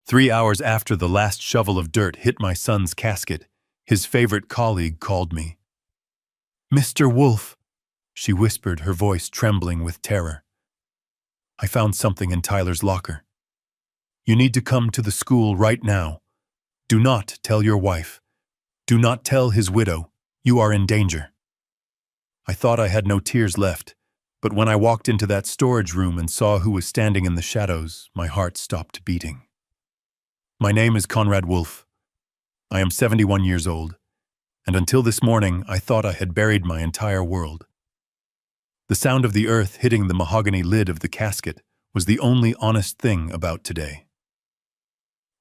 3 hours after the last shovel of dirt hit my son's casket, his favorite colleague called me. "Mr. Wolf," she whispered, her voice trembling with terror. "I found something in Tyler's locker. You need to come to the school right now. Do not tell your wife. Do not tell his widow. You are in danger." I thought I had no tears left, but when I walked into that storage room and saw who was standing in the shadows, my heart stopped beating. My name is Conrad Wolf. I am 71 years old, and until this morning I thought I had buried my entire world. The sound of the earth hitting the mahogany lid of the casket was the only honest thing about today.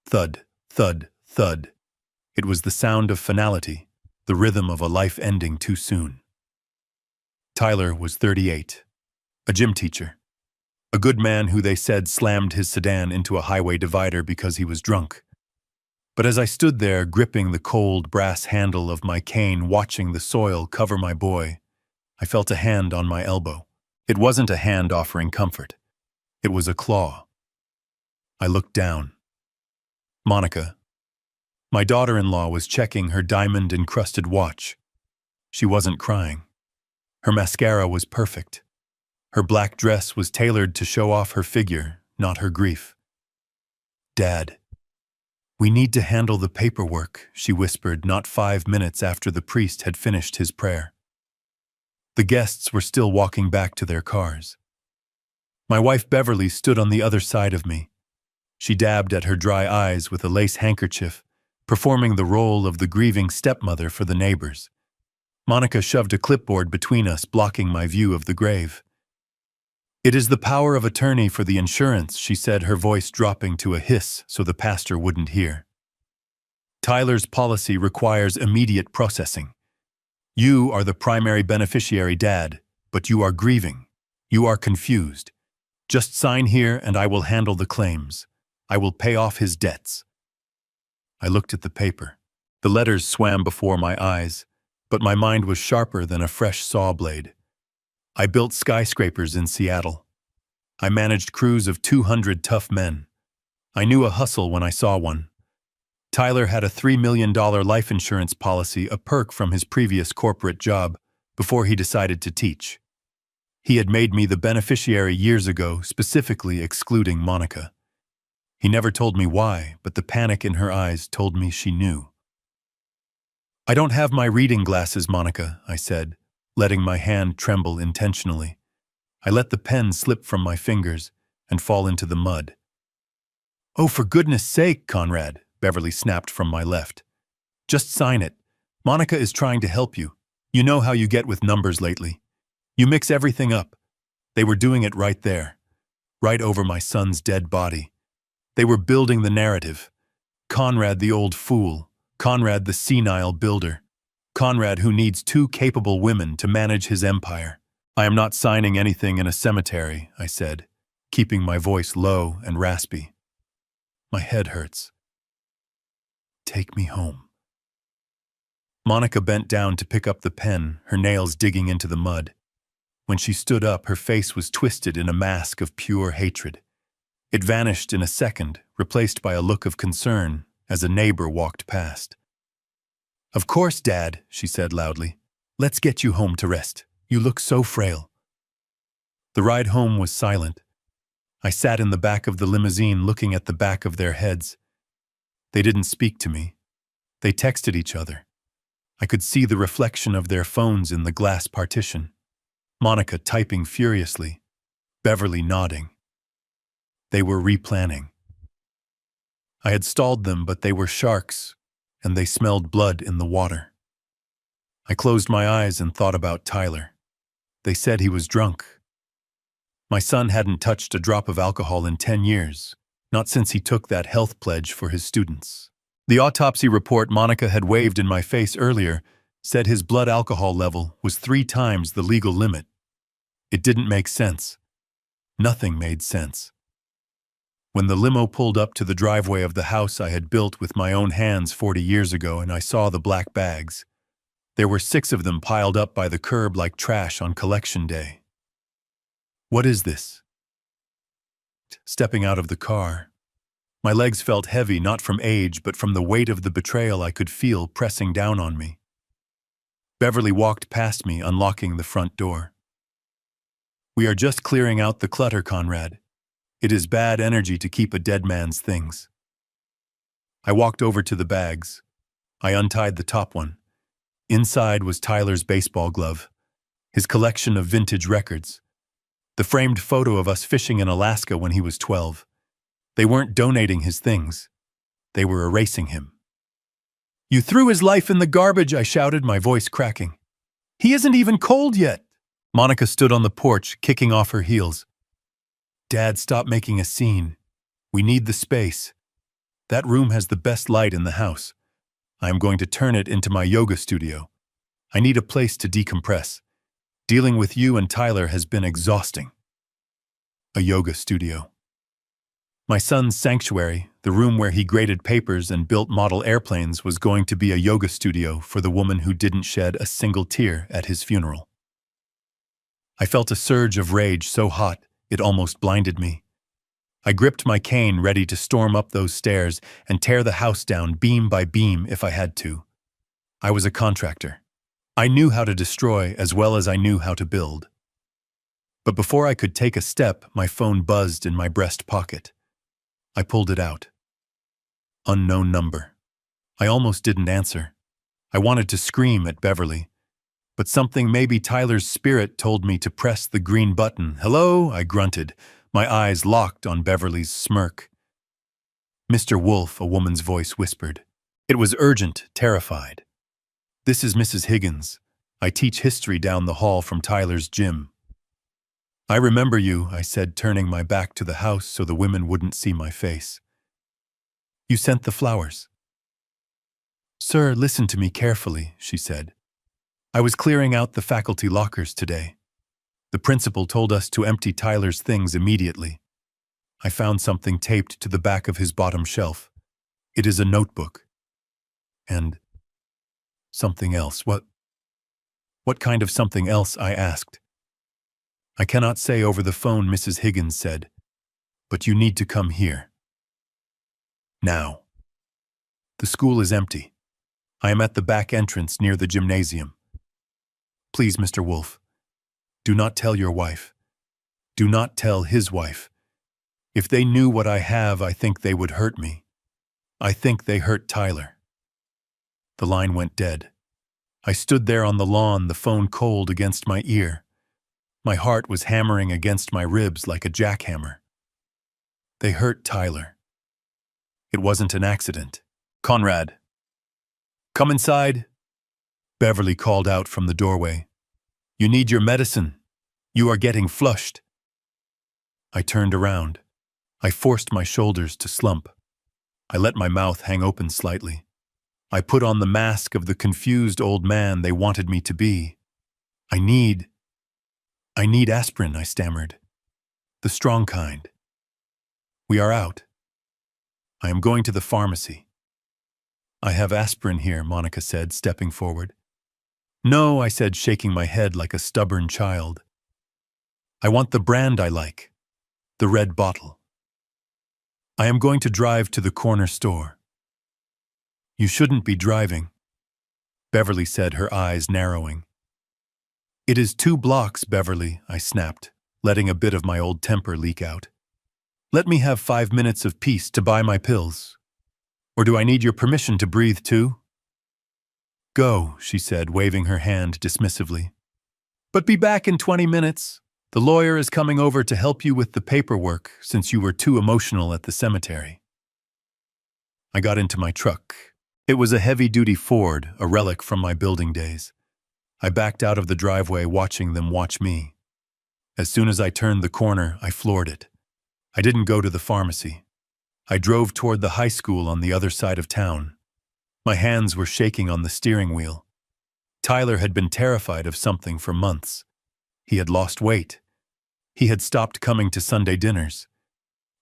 Thud, thud, thud. It was the sound of finality, the rhythm of a life ending too soon. Tyler was 38, a gym teacher, a good man who they said slammed his sedan into a highway divider because he was drunk. But as I stood there gripping the cold brass handle of my cane, watching the soil cover my boy, I felt a hand on my elbow. It wasn't a hand offering comfort. It was a claw. I looked down. Monica, my daughter-in-law, was checking her diamond-encrusted watch. She wasn't crying. Her mascara was perfect. Her black dress was tailored to show off her figure, not her grief. "Dad, we need to handle the paperwork," she whispered not 5 minutes after the priest had finished his prayer. The guests were still walking back to their cars. My wife Beverly stood on the other side of me. She dabbed at her dry eyes with a lace handkerchief, performing the role of the grieving stepmother for the neighbors. Monica shoved a clipboard between us, blocking my view of the grave. "It is the power of attorney for the insurance," she said, her voice dropping to a hiss so the pastor wouldn't hear. "Tyler's policy requires immediate processing. You are the primary beneficiary, Dad, but you are grieving. You are confused. Just sign here and I will handle the claims. I will pay off his debts." I looked at the paper. The letters swam before my eyes, but my mind was sharper than a fresh saw blade. I built skyscrapers in Seattle. I managed crews of 200 tough men. I knew a hustle when I saw one. Tyler had a $3 million life insurance policy, a perk from his previous corporate job, before he decided to teach. He had made me the beneficiary years ago, specifically excluding Monica. He never told me why, but the panic in her eyes told me she knew. "I don't have my reading glasses, Monica," I said, letting my hand tremble intentionally. I let the pen slip from my fingers and fall into the mud. "Oh, for goodness sake, Conrad," Beverly snapped from my left. "Just sign it. Monica is trying to help you. You know how you get with numbers lately. You mix everything up." They were doing it right there, right over my son's dead body. They were building the narrative. Conrad the old fool. Conrad the senile builder. Conrad who needs 2 capable women to manage his empire. "I am not signing anything in a cemetery," I said, keeping my voice low and raspy. "My head hurts. Take me home." Monica bent down to pick up the pen, her nails digging into the mud. When she stood up, her face was twisted in a mask of pure hatred. It vanished in a second, replaced by a look of concern as a neighbor walked past. "Of course, Dad," she said loudly. "Let's get you home to rest. You look so frail." The ride home was silent. I sat in the back of the limousine looking at the back of their heads. They didn't speak to me. They texted each other. I could see the reflection of their phones in the glass partition. Monica typing furiously, Beverly nodding. They were replanning. I had stalled them, but they were sharks, and they smelled blood in the water. I closed my eyes and thought about Tyler. They said he was drunk. My son hadn't touched a drop of alcohol in 10 years, not since he took that health pledge for his students. The autopsy report Monica had waved in my face earlier said his blood alcohol level was 3 times the legal limit. It didn't make sense. Nothing made sense. When the limo pulled up to the driveway of the house I had built with my own hands 40 years ago and I saw the black bags, there were 6 of them piled up by the curb like trash on collection day. "What is this?" Stepping out of the car, My legs felt heavy, not from age, but from the weight of the betrayal I could feel pressing down on me. Beverly walked past me, unlocking the front door. "We are just clearing out the clutter, Conrad. It is bad energy to keep a dead man's things." I walked over to the bags. I untied the top one. Inside was Tyler's baseball glove, his collection of vintage records, the framed photo of us fishing in Alaska when he was 12. They weren't donating his things. They were erasing him. "You threw his life in the garbage," I shouted, my voice cracking. "He isn't even cold yet." Monica stood on the porch, kicking off her heels. "Dad, stop making a scene. We need the space. That room has the best light in the house. I am going to turn it into my yoga studio. I need a place to decompress. Dealing with you and Tyler has been exhausting." A yoga studio. My son's sanctuary, the room where he graded papers and built model airplanes, was going to be a yoga studio for the woman who didn't shed a single tear at his funeral. I felt a surge of rage so hot it almost blinded me. I gripped my cane, ready to storm up those stairs and tear the house down beam by beam if I had to. I was a contractor. I knew how to destroy as well as I knew how to build. But before I could take a step, my phone buzzed in my breast pocket. I pulled it out. Unknown number. I almost didn't answer. I wanted to scream at Beverly, but something, maybe Tyler's spirit, told me to press the green button. "Hello?" I grunted, my eyes locked on Beverly's smirk. "Mr. Wolf," a woman's voice whispered. It was urgent, terrified. "This is Mrs. Higgins. I teach history down the hall from Tyler's gym." "I remember you," I said, turning my back to the house so the women wouldn't see my face. "You sent the flowers." "Sir, listen to me carefully," she said. "I was clearing out the faculty lockers today. The principal told us to empty Tyler's things immediately. I found something taped to the back of his bottom shelf. It is a notebook. And something else." What kind of something else?" I asked. "I cannot say over the phone," Mrs. Higgins said, "but you need to come here. Now. The school is empty. I am at the back entrance near the gymnasium. Please, Mr. Wolf, do not tell your wife. Do not tell his wife. If they knew what I have, I think they would hurt me. I think they hurt Tyler." The line went dead. I stood there on the lawn, the phone cold against my ear. My heart was hammering against my ribs like a jackhammer. They hurt Tyler. It wasn't an accident. "Conrad, come inside," Beverly called out from the doorway. "You need your medicine. You are getting flushed." I turned around. I forced my shoulders to slump. I let my mouth hang open slightly. I put on the mask of the confused old man they wanted me to be. I need aspirin," I stammered. "The strong kind." "We are out. I am going to the pharmacy." "I have aspirin here," Monica said, stepping forward. "No," I said, shaking my head like a stubborn child. "I want the brand I like. The red bottle. I am going to drive to the corner store." "You shouldn't be driving," Beverly said, her eyes narrowing. "It is 2 blocks, Beverly," I snapped, letting a bit of my old temper leak out. "Let me have 5 minutes of peace to buy my pills. Or do I need your permission to breathe too?" "Go," she said, waving her hand dismissively. "But be back in 20 minutes. The lawyer is coming over to help you with the paperwork since you were too emotional at the cemetery." I got into my truck. It was a heavy-duty Ford, a relic from my building days. I backed out of the driveway, watching them watch me. As soon as I turned the corner, I floored it. I didn't go to the pharmacy. I drove toward the high school on the other side of town. My hands were shaking on the steering wheel. Tyler had been terrified of something for months. He had lost weight. He had stopped coming to Sunday dinners.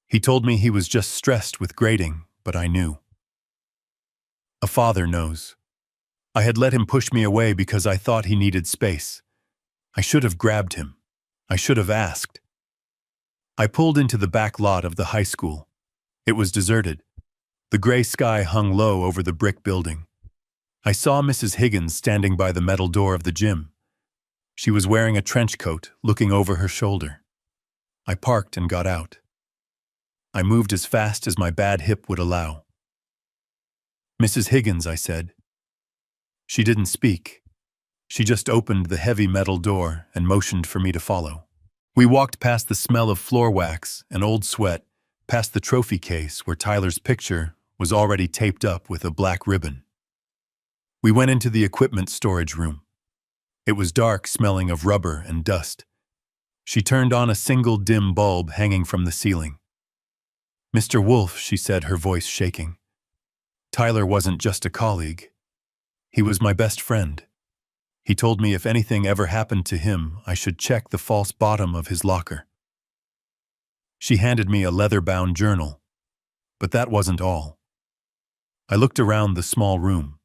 He told me he was just stressed with grading, but I knew. A father knows. I had let him push me away because I thought he needed space. I should have grabbed him. I should have asked. I pulled into the back lot of the high school. It was deserted. The gray sky hung low over the brick building. I saw Mrs. Higgins standing by the metal door of the gym. She was wearing a trench coat, looking over her shoulder. I parked and got out. I moved as fast as my bad hip would allow. "Mrs. Higgins," I said. She didn't speak. She just opened the heavy metal door and motioned for me to follow. We walked past the smell of floor wax and old sweat, past the trophy case where Tyler's picture was already taped up with a black ribbon. We went into the equipment storage room. It was dark, smelling of rubber and dust. She turned on a single dim bulb hanging from the ceiling. "Mr. Wolf," she said, her voice shaking. "Tyler wasn't just a colleague. He was my best friend. He told me if anything ever happened to him, I should check the false bottom of his locker." She handed me a leather-bound journal. But that wasn't all. I looked around the small room.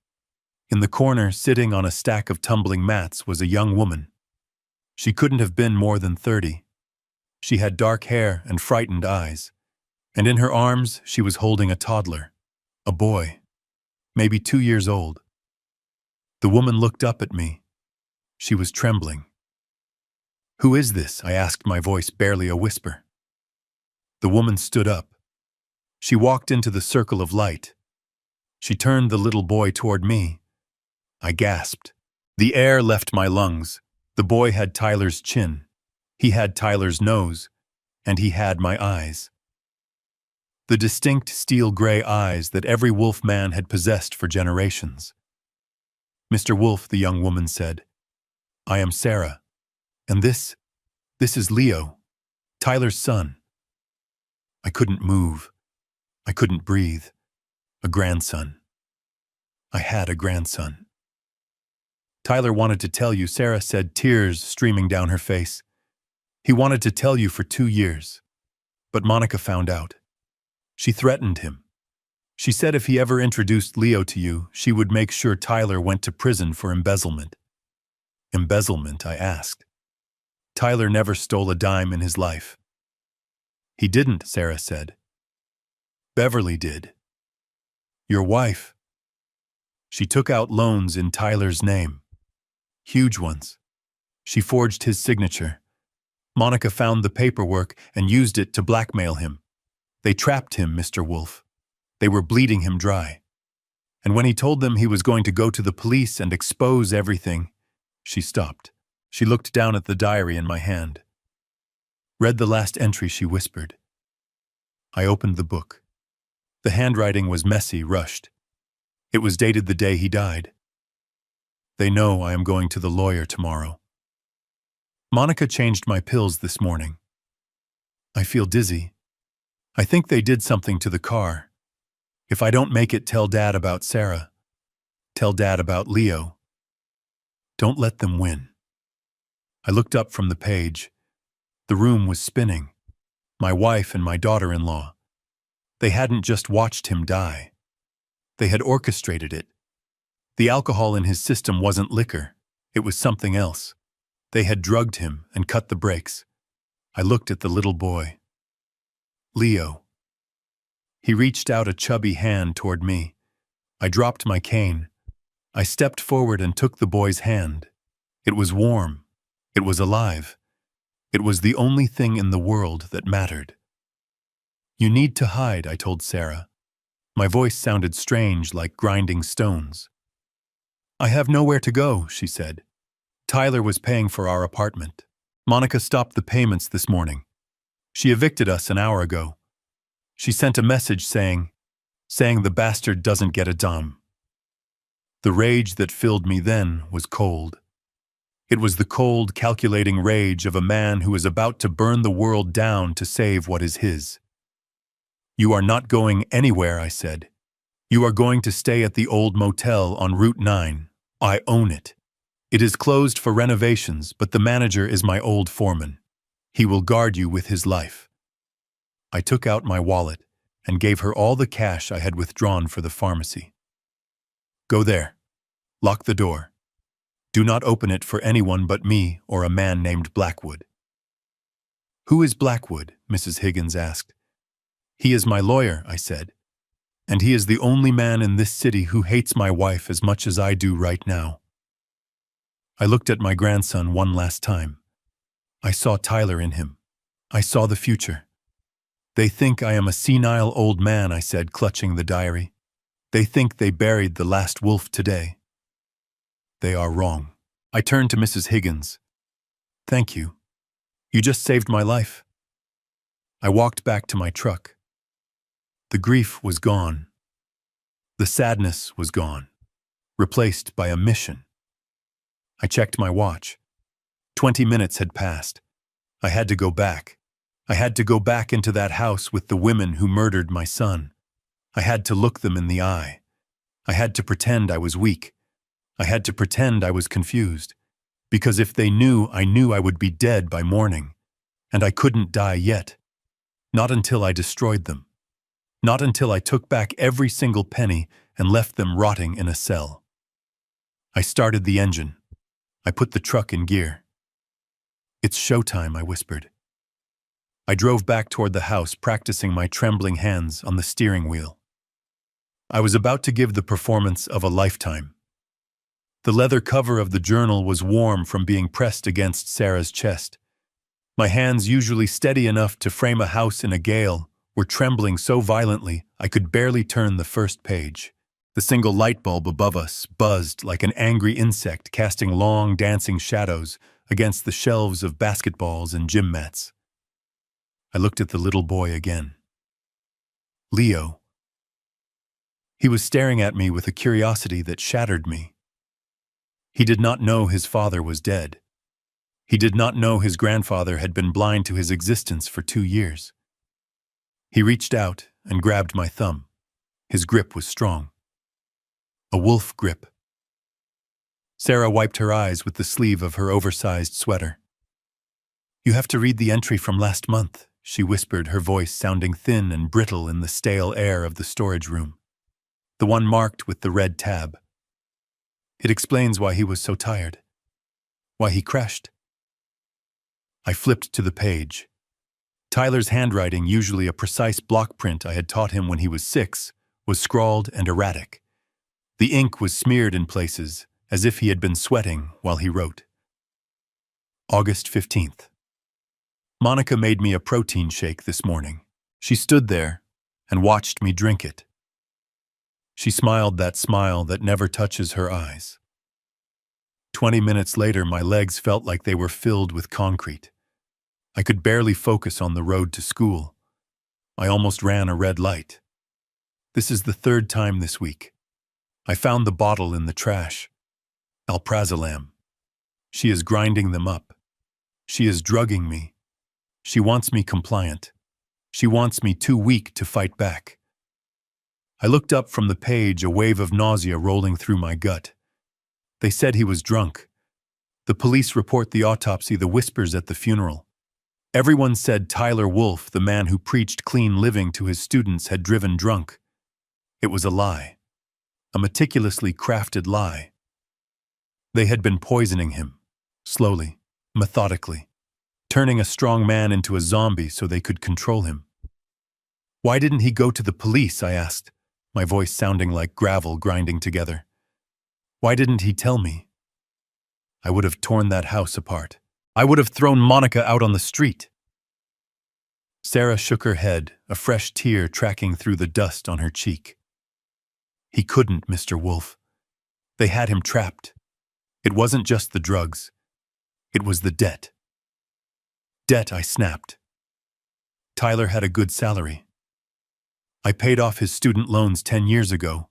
In the corner, sitting on a stack of tumbling mats, was a young woman. She couldn't have been more than 30. She had dark hair and frightened eyes, and in her arms she was holding a toddler, a boy, maybe 2 years old. The woman looked up at me. She was trembling. "Who is this?" I asked, my voice barely a whisper. The woman stood up. She walked into the circle of light. She turned the little boy toward me. I gasped. The air left my lungs. The boy had Tyler's chin. He had Tyler's nose. And he had my eyes. The distinct steel-gray eyes that every wolf man had possessed for generations. "Mr. Wolf," the young woman said, "I am Sarah. And this is Leo, Tyler's son." I couldn't move. I couldn't breathe. A grandson. I had a grandson. "Tyler wanted to tell you," Sarah said, tears streaming down her face. "He wanted to tell you for 2 years. But Monica found out. She threatened him. She said if he ever introduced Leo to you, she would make sure Tyler went to prison for embezzlement." "Embezzlement?" I asked. "Tyler never stole a dime in his life." "He didn't," Sarah said. "Beverly did. Your wife. She took out loans in Tyler's name. Huge ones. She forged his signature. Monica found the paperwork and used it to blackmail him. They trapped him, Mr. Wolf. They were bleeding him dry. And when he told them he was going to go to the police and expose everything," she stopped. She looked down at the diary in my hand. "Read the last entry," she whispered. I opened the book. The handwriting was messy, rushed. It was dated the day he died. "They know I am going to the lawyer tomorrow. Monica changed my pills this morning. I feel dizzy. I think they did something to the car. If I don't make it, tell Dad about Sarah. Tell Dad about Leo. Don't let them win." I looked up from the page. The room was spinning. My wife and my daughter-in-law. They hadn't just watched him die. They had orchestrated it. The alcohol in his system wasn't liquor. It was something else. They had drugged him and cut the brakes. I looked at the little boy. Leo. He reached out a chubby hand toward me. I dropped my cane. I stepped forward and took the boy's hand. It was warm. It was alive. It was the only thing in the world that mattered. "You need to hide," I told Sarah. My voice sounded strange, like grinding stones. "I have nowhere to go," she said. "Tyler was paying for our apartment. Monica stopped the payments this morning. She evicted us an hour ago. She sent a message saying the bastard doesn't get a dime." The rage that filled me then was cold. It was the cold, calculating rage of a man who is about to burn the world down to save what is his. "You are not going anywhere," I said. "You are going to stay at the old motel on Route 9. I own it. It is closed for renovations, but the manager is my old foreman. He will guard you with his life." I took out my wallet and gave her all the cash I had withdrawn for the pharmacy. "Go there. Lock the door. Do not open it for anyone but me or a man named Blackwood." "Who is Blackwood?" Mrs. Higgins asked. He is my lawyer, I said, and he is the only man in this city who hates my wife as much as I do right now. I looked at my grandson one last time. I saw Tyler in him. I saw the future. They think I am a senile old man, I said, clutching the diary. They think they buried the last wolf today. They are wrong. I turned to Mrs. Higgins. Thank you. You just saved my life. I walked back to my truck. The grief was gone. The sadness was gone, replaced by a mission. I checked my watch. 20 minutes had passed. I had to go back. I had to go back into that house with the women who murdered my son. I had to look them in the eye. I had to pretend I was weak. I had to pretend I was confused. Because if they knew, I knew I would be dead by morning. And I couldn't die yet. Not until I destroyed them. Not until I took back every single penny and left them rotting in a cell. I started the engine. I put the truck in gear. It's showtime, I whispered. I drove back toward the house, practicing my trembling hands on the steering wheel. I was about to give the performance of a lifetime. The leather cover of the journal was warm from being pressed against Sarah's chest. My hands, usually steady enough to frame a house in a gale, were trembling so violently I could barely turn the first page. The single light bulb above us buzzed like an angry insect, casting long, dancing shadows against the shelves of basketballs and gym mats. I looked at the little boy again. Leo. He was staring at me with a curiosity that shattered me. He did not know his father was dead. He did not know his grandfather had been blind to his existence for 2 years. He reached out and grabbed my thumb. His grip was strong. A wolf grip. Sarah wiped her eyes with the sleeve of her oversized sweater. You have to read the entry from last month, she whispered, her voice sounding thin and brittle in the stale air of the storage room. The one marked with the red tab. It explains why he was so tired. Why he crashed. I flipped to the page. Tyler's handwriting, usually a precise block print I had taught him when he was 6, was scrawled and erratic. The ink was smeared in places, as if he had been sweating while he wrote. August 15th. Monica made me a protein shake this morning. She stood there and watched me drink it. She smiled that smile that never touches her eyes. 20 minutes later, my legs felt like they were filled with concrete. I could barely focus on the road to school. I almost ran a red light. This is the 3rd time this week. I found the bottle in the trash. Alprazolam. She is grinding them up. She is drugging me. She wants me compliant. She wants me too weak to fight back. I looked up from the page, a wave of nausea rolling through my gut. They said he was drunk. The police report the autopsy, the whispers at the funeral. Everyone said Tyler Wolf, the man who preached clean living to his students, had driven drunk. It was a lie. A meticulously crafted lie. They had been poisoning him, slowly, methodically, turning a strong man into a zombie so they could control him. Why didn't he go to the police, I asked, my voice sounding like gravel grinding together. Why didn't he tell me? I would have torn that house apart. I would have thrown Monica out on the street. Sarah shook her head, a fresh tear tracking through the dust on her cheek. He couldn't, Mr. Wolf. They had him trapped. It wasn't just the drugs. It was the debt. Debt, I snapped. Tyler had a good salary. I paid off his student loans 10 years ago.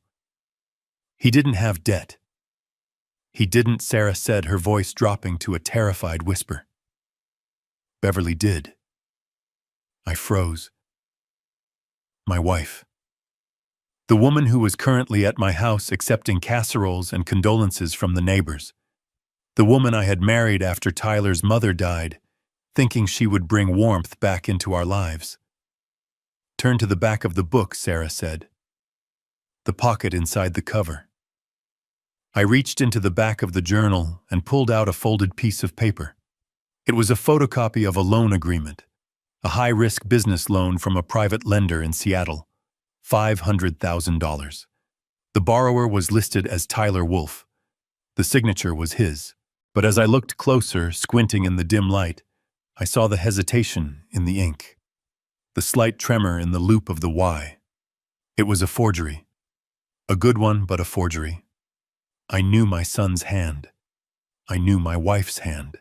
He didn't have debt. He didn't, Sarah said, her voice dropping to a terrified whisper. Beverly did. I froze. My wife. The woman who was currently at my house accepting casseroles and condolences from the neighbors. The woman I had married after Tyler's mother died, thinking she would bring warmth back into our lives. Turn to the back of the book, Sarah said. The pocket inside the cover. I reached into the back of the journal and pulled out a folded piece of paper. It was a photocopy of a loan agreement, A high-risk business loan from a private lender in Seattle. $500,000. The borrower was listed as Tyler Wolf. The signature was his. But as I looked closer, squinting in the dim light, I saw the hesitation in the ink, the slight tremor in the loop of the Y. It was a forgery. A good one, but a forgery. I knew my son's hand. I knew my wife's hand.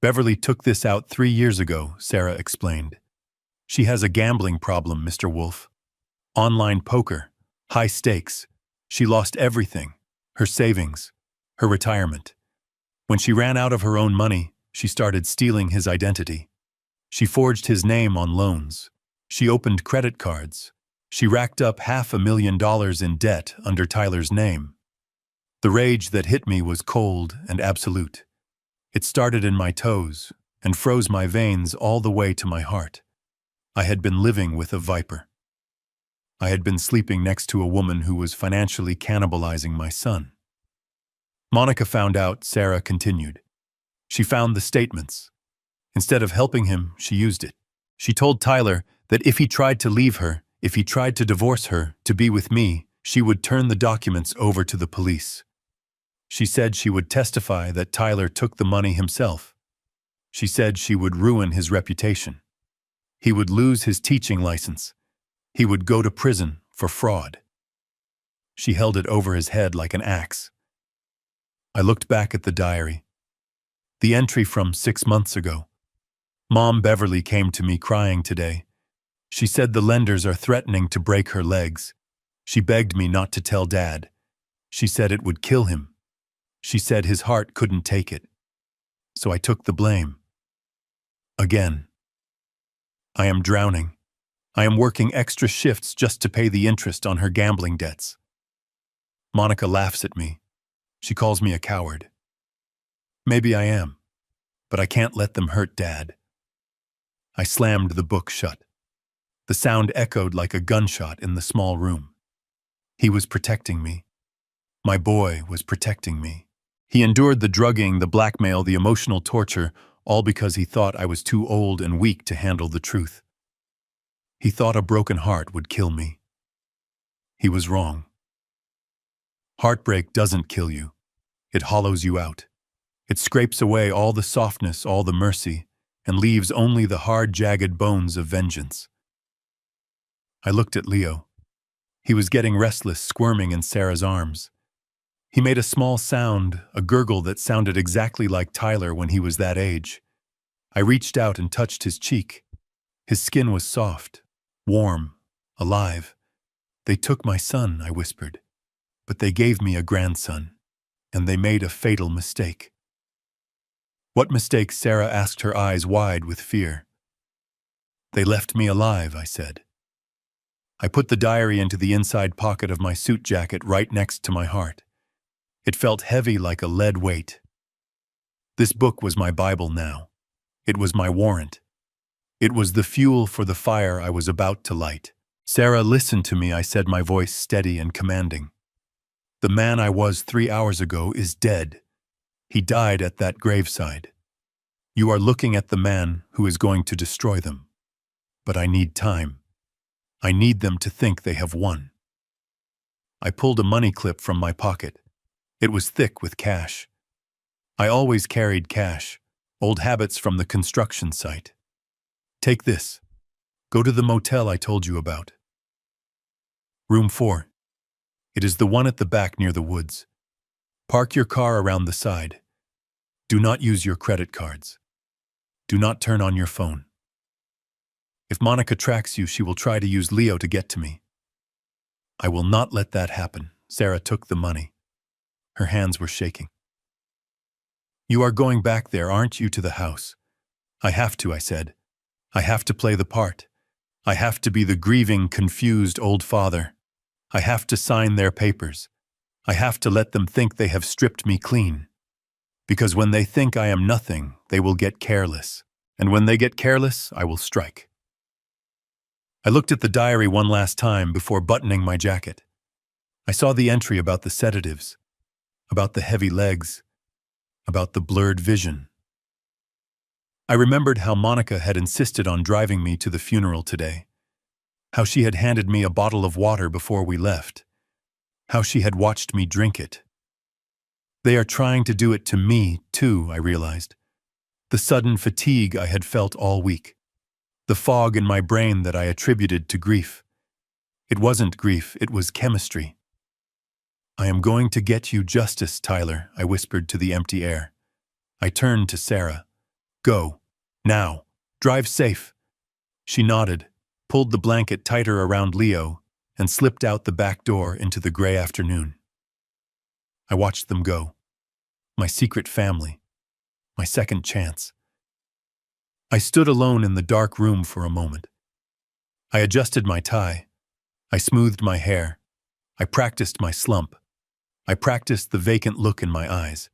Beverly took this out 3 years ago, Sarah explained. She has a gambling problem, Mr. Wolf. Online poker, high stakes. She lost everything, her savings, her retirement. When she ran out of her own money, she started stealing his identity. She forged his name on loans. She opened credit cards. She racked up $500,000 in debt under Tyler's name. The rage that hit me was cold and absolute. It started in my toes and froze my veins all the way to my heart. I had been living with a viper. I had been sleeping next to a woman who was financially cannibalizing my son. Monica found out, Sarah continued. She found the statements. Instead of helping him, she used it. She told Tyler that if he tried to leave her, if he tried to divorce her, to be with me, she would turn the documents over to the police. She said she would testify that Tyler took the money himself. She said she would ruin his reputation. He would lose his teaching license. He would go to prison for fraud. She held it over his head like an axe. I looked back at the diary. The entry from 6 months ago. Mom Beverly came to me crying today. She said the lenders are threatening to break her legs. She begged me not to tell Dad. She said it would kill him. She said his heart couldn't take it. So I took the blame. Again. I am drowning. I am working extra shifts just to pay the interest on her gambling debts. Monica laughs at me. She calls me a coward. Maybe I am, but I can't let them hurt Dad. I slammed the book shut. The sound echoed like a gunshot in the small room. He was protecting me. My boy was protecting me. He endured the drugging, the blackmail, the emotional torture, all because he thought I was too old and weak to handle the truth. He thought a broken heart would kill me. He was wrong. Heartbreak doesn't kill you. It hollows you out. It scrapes away all the softness, all the mercy, and leaves only the hard, jagged bones of vengeance. I looked at Leo. He was getting restless, squirming in Sarah's arms. He made a small sound, a gurgle that sounded exactly like Tyler when he was that age. I reached out and touched his cheek. His skin was soft, warm, alive. They took my son, I whispered, but they gave me a grandson, and they made a fatal mistake. What mistake? Sarah asked, her eyes wide with fear. They left me alive, I said. I put the diary into the inside pocket of my suit jacket right next to my heart. It felt heavy like a lead weight. This book was my Bible now. It was my warrant. It was the fuel for the fire I was about to light. Sarah, listen to me, I said, my voice steady and commanding. The man I was 3 hours ago is dead. He died at that graveside. You are looking at the man who is going to destroy them. But I need time. I need them to think they have won. I pulled a money clip from my pocket. It was thick with cash. I always carried cash, old habits from the construction site. Take this. Go to the motel I told you about. Room 4. It is the one at the back near the woods. Park your car around the side. Do not use your credit cards. Do not turn on your phone. If Monica tracks you, she will try to use Leo to get to me. I will not let that happen. Sarah took the money. Her hands were shaking. You are going back there, aren't you, to the house? I have to, I said. I have to play the part. I have to be the grieving, confused old father. I have to sign their papers. I have to let them think they have stripped me clean. Because when they think I am nothing, they will get careless. And when they get careless, I will strike. I looked at the diary one last time before buttoning my jacket. I saw the entry about the sedatives, about the heavy legs, about the blurred vision. I remembered how Monica had insisted on driving me to the funeral today, how she had handed me a bottle of water before we left, how she had watched me drink it. They are trying to do it to me, too, I realized. The sudden fatigue I had felt all week. The fog in my brain that I attributed to grief. It wasn't grief, it was chemistry. I am going to get you justice, Tyler, I whispered to the empty air. I turned to Sarah. Go. Now. Drive safe. She nodded, pulled the blanket tighter around Leo, and slipped out the back door into the gray afternoon. I watched them go. My secret family. My second chance. I stood alone in the dark room for a moment. I adjusted my tie. I smoothed my hair. I practiced my slump. I practiced the vacant look in my eyes.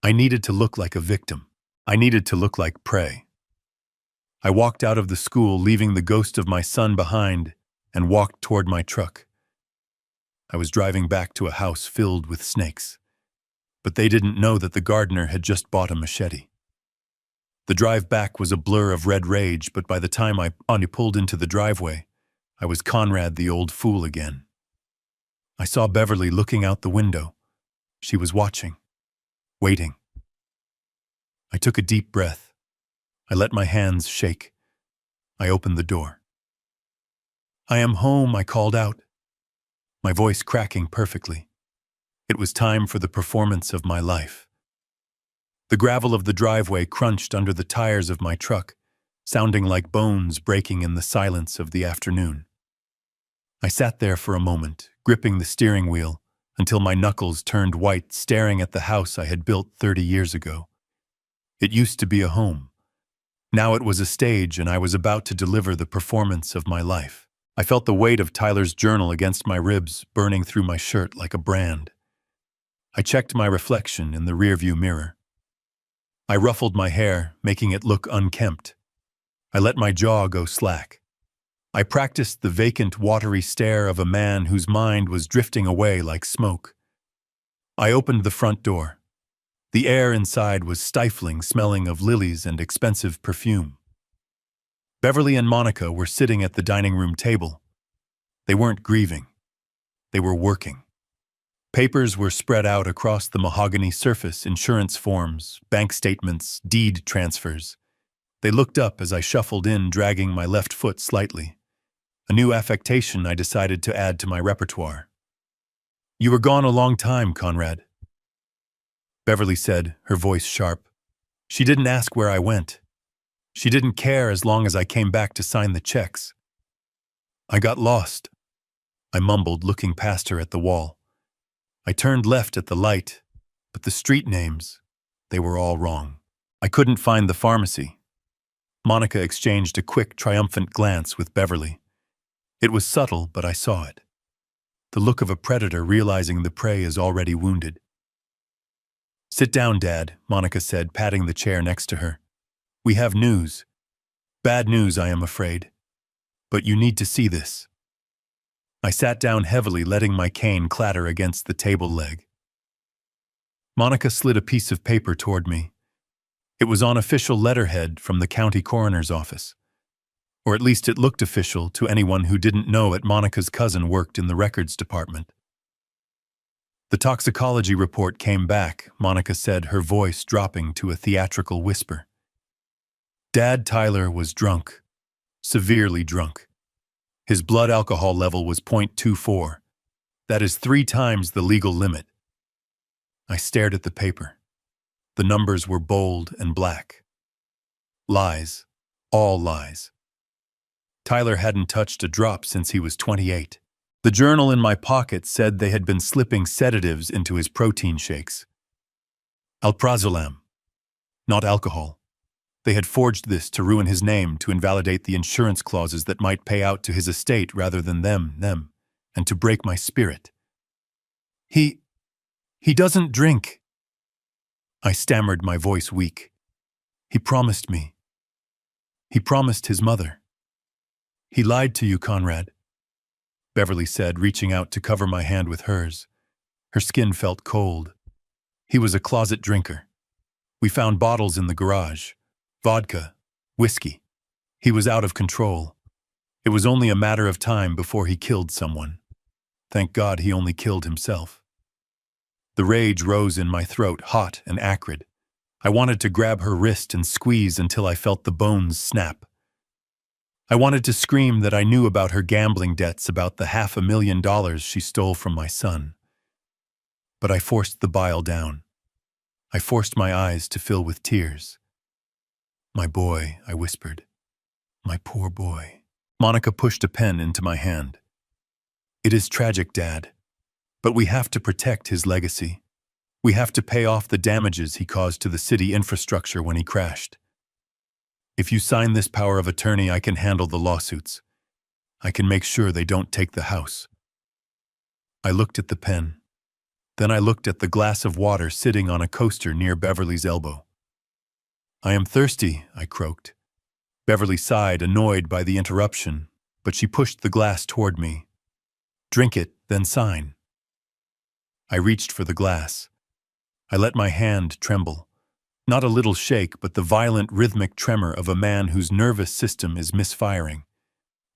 I needed to look like a victim. I needed to look like prey. I walked out of the school, leaving the ghost of my son behind, and walked toward my truck. I was driving back to a house filled with snakes. But they didn't know that the gardener had just bought a machete. The drive back was a blur of red rage, but by the time I pulled into the driveway, I was Conrad the old fool again. I saw Beverly looking out the window. She was watching, waiting. I took a deep breath. I let my hands shake. I opened the door. I am home, I called out, my voice cracking perfectly. It was time for the performance of my life. The gravel of the driveway crunched under the tires of my truck, sounding like bones breaking in the silence of the afternoon. I sat there for a moment, gripping the steering wheel, until my knuckles turned white, staring at the house I had built 30 years ago. It used to be a home. Now it was a stage, and I was about to deliver the performance of my life. I felt the weight of Tyler's journal against my ribs, burning through my shirt like a brand. I checked my reflection in the rearview mirror. I ruffled my hair, making it look unkempt. I let my jaw go slack. I practiced the vacant, watery stare of a man whose mind was drifting away like smoke. I opened the front door. The air inside was stifling, smelling of lilies and expensive perfume. Beverly and Monica were sitting at the dining room table. They weren't grieving. They were working. Papers were spread out across the mahogany surface, insurance forms, bank statements, deed transfers. They looked up as I shuffled in, dragging my left foot slightly. A new affectation I decided to add to my repertoire. You were gone a long time, Conrad, Beverly said, her voice sharp. She didn't ask where I went. She didn't care as long as I came back to sign the checks. I got lost, I mumbled, looking past her at the wall. I turned left at the light, but the street names, they were all wrong. I couldn't find the pharmacy. Monica exchanged a quick, triumphant glance with Beverly. It was subtle, but I saw it. The look of a predator realizing the prey is already wounded. Sit down, Dad, Monica said, patting the chair next to her. We have news. Bad news, I am afraid. But you need to see this. I sat down heavily, letting my cane clatter against the table leg. Monica slid a piece of paper toward me. It was on official letterhead from the county coroner's office. Or at least it looked official to anyone who didn't know it. Monica's cousin worked in the records department. The toxicology report came back, Monica said, her voice dropping to a theatrical whisper. Dad Tyler was drunk. Severely drunk. His blood alcohol level was 0.24. That is 3 times the legal limit. I stared at the paper. The numbers were bold and black. Lies. All lies. Tyler hadn't touched a drop since he was 28. The journal in my pocket said they had been slipping sedatives into his protein shakes. Alprazolam. Not alcohol. They had forged this to ruin his name, to invalidate the insurance clauses that might pay out to his estate rather than them, and to break my spirit. He doesn't drink. I stammered, my voice weak. He promised me. He promised his mother. He lied to you, Conrad, Beverly said, reaching out to cover my hand with hers. Her skin felt cold. He was a closet drinker. We found bottles in the garage. vodka, whiskey. He was out of control. It was only a matter of time before he killed someone. Thank God he only killed himself. The rage rose in my throat, hot and acrid. I wanted to grab her wrist and squeeze until I felt the bones snap. I wanted to scream that I knew about her gambling debts, about the $500,000 she stole from my son. But I forced the bile down. I forced my eyes to fill with tears. "My boy," I whispered. "My poor boy." Monica pushed a pen into my hand. "It is tragic, Dad. But we have to protect his legacy. We have to pay off the damages he caused to the city infrastructure when he crashed. If you sign this power of attorney, I can handle the lawsuits. I can make sure they don't take the house." I looked at the pen. Then I looked at the glass of water sitting on a coaster near Beverly's elbow. "I am thirsty," I croaked. Beverly sighed, annoyed by the interruption, but she pushed the glass toward me. "Drink it, then sign." I reached for the glass. I let my hand tremble. Not a little shake, but the violent rhythmic tremor of a man whose nervous system is misfiring.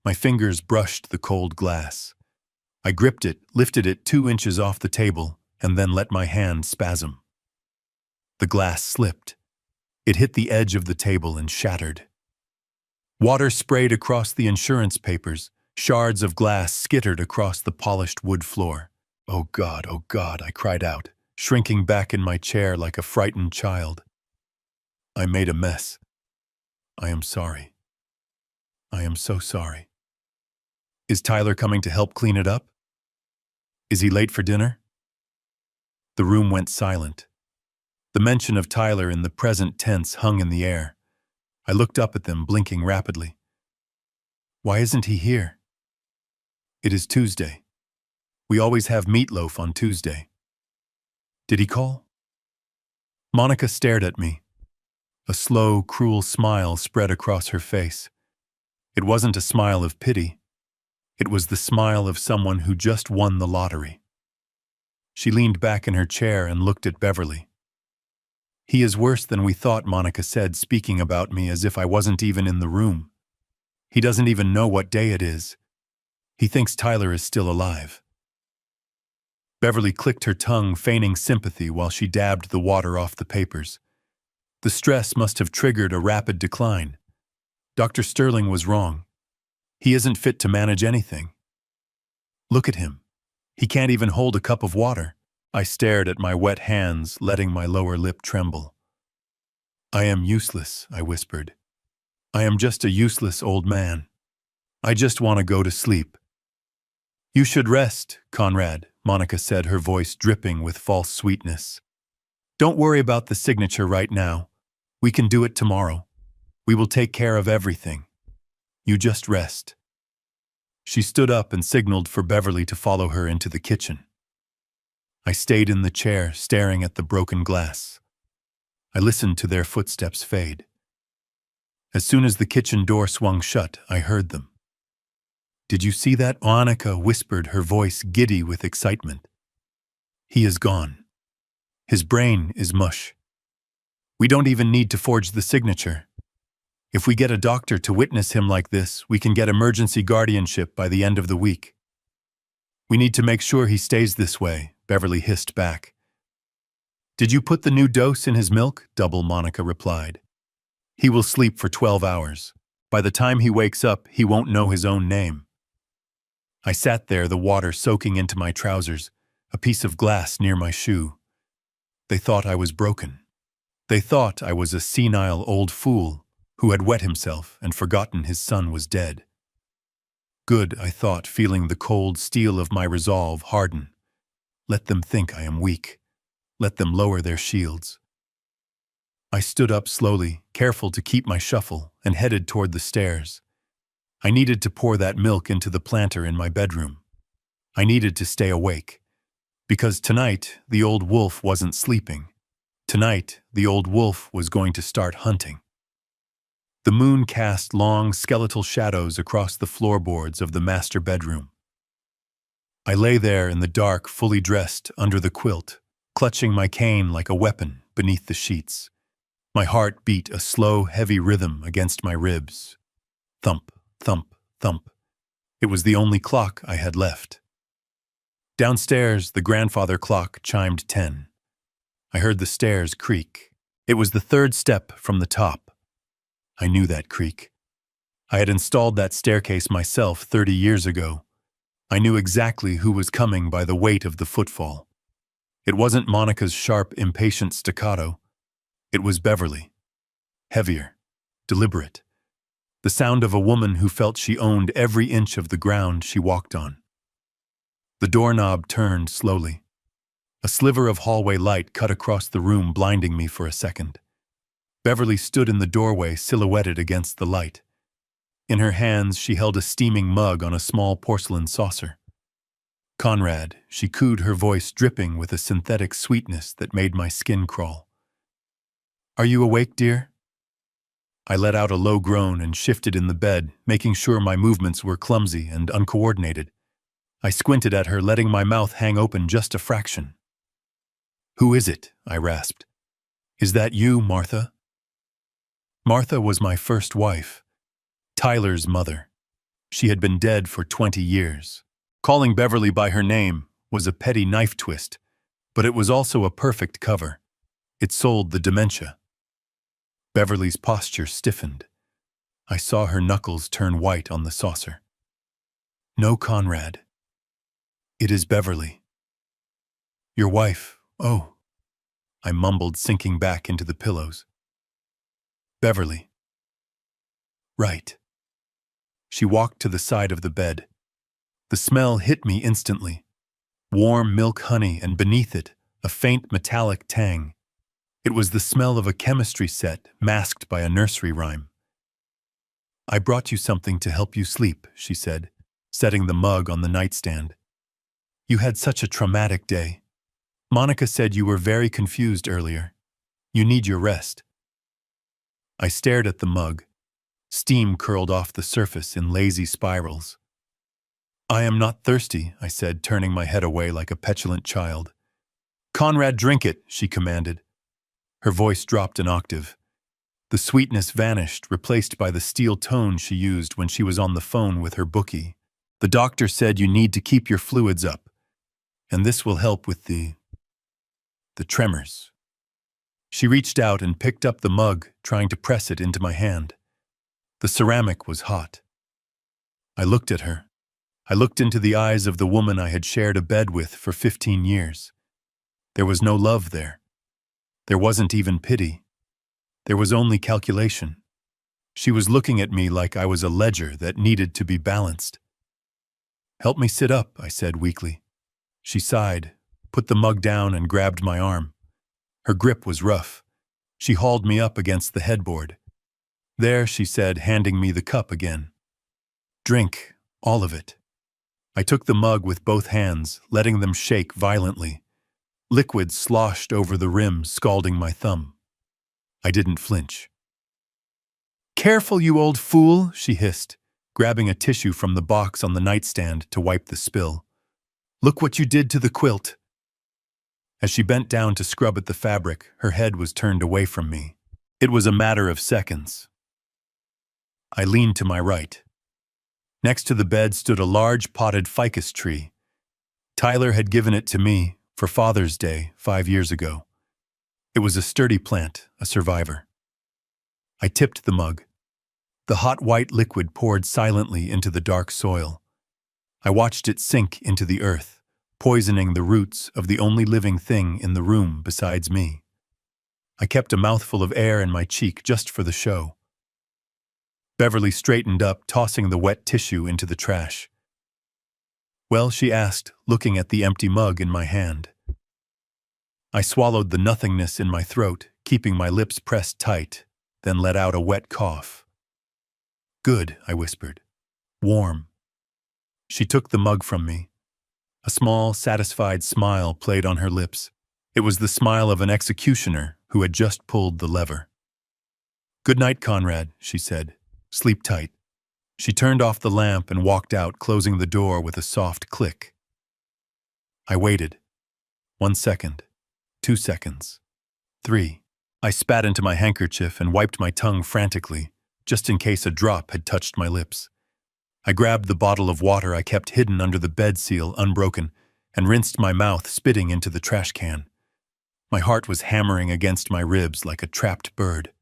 My fingers brushed the cold glass. I gripped it, lifted it 2 inches off the table, and then let my hand spasm. The glass slipped. It hit the edge of the table and shattered. Water sprayed across the insurance papers. Shards of glass skittered across the polished wood floor. Oh God, I cried out, shrinking back in my chair like a frightened child. I made a mess. I am sorry. I am so sorry. Is Tyler coming to help clean it up? Is he late for dinner? The room went silent. The mention of Tyler in the present tense hung in the air. I looked up at them, blinking rapidly. Why isn't he here? It is Tuesday. We always have meatloaf on Tuesday. Did he call? Monica stared at me. A slow, cruel smile spread across her face. It wasn't a smile of pity. It was the smile of someone who just won the lottery. She leaned back in her chair and looked at Beverly. He is worse than we thought, Monica said, speaking about me as if I wasn't even in the room. He doesn't even know what day it is. He thinks Tyler is still alive. Beverly clicked her tongue, feigning sympathy while she dabbed the water off the papers. The stress must have triggered a rapid decline. Dr. Sterling was wrong. He isn't fit to manage anything. Look at him. He can't even hold a cup of water. I stared at my wet hands, letting my lower lip tremble. I am useless, I whispered. I am just a useless old man. I just want to go to sleep. You should rest, Conrad, Monica said, her voice dripping with false sweetness. Don't worry about the signature right now. We can do it tomorrow. We will take care of everything. You just rest. She stood up and signaled for Beverly to follow her into the kitchen. I stayed in the chair, staring at the broken glass. I listened to their footsteps fade. As soon as the kitchen door swung shut, I heard them. Did you see that? Monica whispered, her voice giddy with excitement. He is gone. His brain is mush. We don't even need to forge the signature. If we get a doctor to witness him like this, we can get emergency guardianship by the end of the week. We need to make sure he stays this way, Beverly hissed back. Did you put the new dose in his milk? Double Monica replied. He will sleep for 12 hours. By the time he wakes up, he won't know his own name. I sat there, the water soaking into my trousers, a piece of glass near my shoe. They thought I was broken. They thought I was a senile old fool who had wet himself and forgotten his son was dead. Good, I thought, feeling the cold steel of my resolve harden. Let them think I am weak. Let them lower their shields. I stood up slowly, careful to keep my shuffle, and headed toward the stairs. I needed to pour that milk into the planter in my bedroom. I needed to stay awake. Because tonight, the old wolf wasn't sleeping. Tonight, the old wolf was going to start hunting. The moon cast long, skeletal shadows across the floorboards of the master bedroom. I lay there in the dark, fully dressed, under the quilt, clutching my cane like a weapon beneath the sheets. My heart beat a slow, heavy rhythm against my ribs. Thump, thump, thump. It was the only clock I had left. Downstairs, the grandfather clock chimed 10. I heard the stairs creak. It was the third step from the top. I knew that creak. I had installed that staircase myself 30 years ago. I knew exactly who was coming by the weight of the footfall. It wasn't Monica's sharp, impatient staccato. It was Beverly. Heavier, deliberate. The sound of a woman who felt she owned every inch of the ground she walked on. The doorknob turned slowly. A sliver of hallway light cut across the room, blinding me for a second. Beverly stood in the doorway, silhouetted against the light. In her hands, she held a steaming mug on a small porcelain saucer. "Conrad," she cooed, her voice dripping with a synthetic sweetness that made my skin crawl. "Are you awake, dear?" I let out a low groan and shifted in the bed, making sure my movements were clumsy and uncoordinated. I squinted at her, letting my mouth hang open just a fraction. "Who is it?" I rasped. "Is that you, Martha?" Martha was my first wife, Tyler's mother. She had been dead for 20 years. Calling Beverly by her name was a petty knife twist, but it was also a perfect cover. It sold the dementia. Beverly's posture stiffened. I saw her knuckles turn white on the saucer. "No, Conrad. It is Beverly." "Your wife, oh," I mumbled, sinking back into the pillows. "Beverly." "Right." She walked to the side of the bed. The smell hit me instantly. Warm milk honey, and beneath it, a faint metallic tang. It was the smell of a chemistry set masked by a nursery rhyme. "I brought you something to help you sleep," she said, setting the mug on the nightstand. "You had such a traumatic day. Monica said you were very confused earlier. You need your rest." I stared at the mug. Steam curled off the surface in lazy spirals. "I am not thirsty," I said, turning my head away like a petulant child. "Conrad, drink it," she commanded. Her voice dropped an octave. The sweetness vanished, replaced by the steel tone she used when she was on the phone with her bookie. "The doctor said you need to keep your fluids up, and this will help with the tremors." She reached out and picked up the mug, trying to press it into my hand. The ceramic was hot. I looked at her. I looked into the eyes of the woman I had shared a bed with for 15 years. There was no love there. There wasn't even pity. There was only calculation. She was looking at me like I was a ledger that needed to be balanced. "Help me sit up," I said weakly. She sighed, put the mug down, and grabbed my arm. Her grip was rough. She hauled me up against the headboard. "There," she said, handing me the cup again. "Drink, all of it." I took the mug with both hands, letting them shake violently. Liquid sloshed over the rim, scalding my thumb. I didn't flinch. "Careful, you old fool," she hissed, grabbing a tissue from the box on the nightstand to wipe the spill. "Look what you did to the quilt." As she bent down to scrub at the fabric, her head was turned away from me. It was a matter of seconds. I leaned to my right. Next to the bed stood a large potted ficus tree. Tyler had given it to me for Father's Day 5 years ago. It was a sturdy plant, a survivor. I tipped the mug. The hot white liquid poured silently into the dark soil. I watched it sink into the earth, poisoning the roots of the only living thing in the room besides me. I kept a mouthful of air in my cheek just for the show. Beverly straightened up, tossing the wet tissue into the trash. "Well," she asked, looking at the empty mug in my hand. I swallowed the nothingness in my throat, keeping my lips pressed tight, then let out a wet cough. "Good," I whispered. "Warm." She took the mug from me. A small, satisfied smile played on her lips. It was the smile of an executioner who had just pulled the lever. "Good night, Conrad," she said. "Sleep tight." She turned off the lamp and walked out, closing the door with a soft click. I waited. 1 second, 2 seconds, 3. I spat into my handkerchief and wiped my tongue frantically, just in case a drop had touched my lips. I grabbed the bottle of water I kept hidden under the bed seal unbroken and rinsed my mouth, spitting into the trash can. My heart was hammering against my ribs like a trapped bird.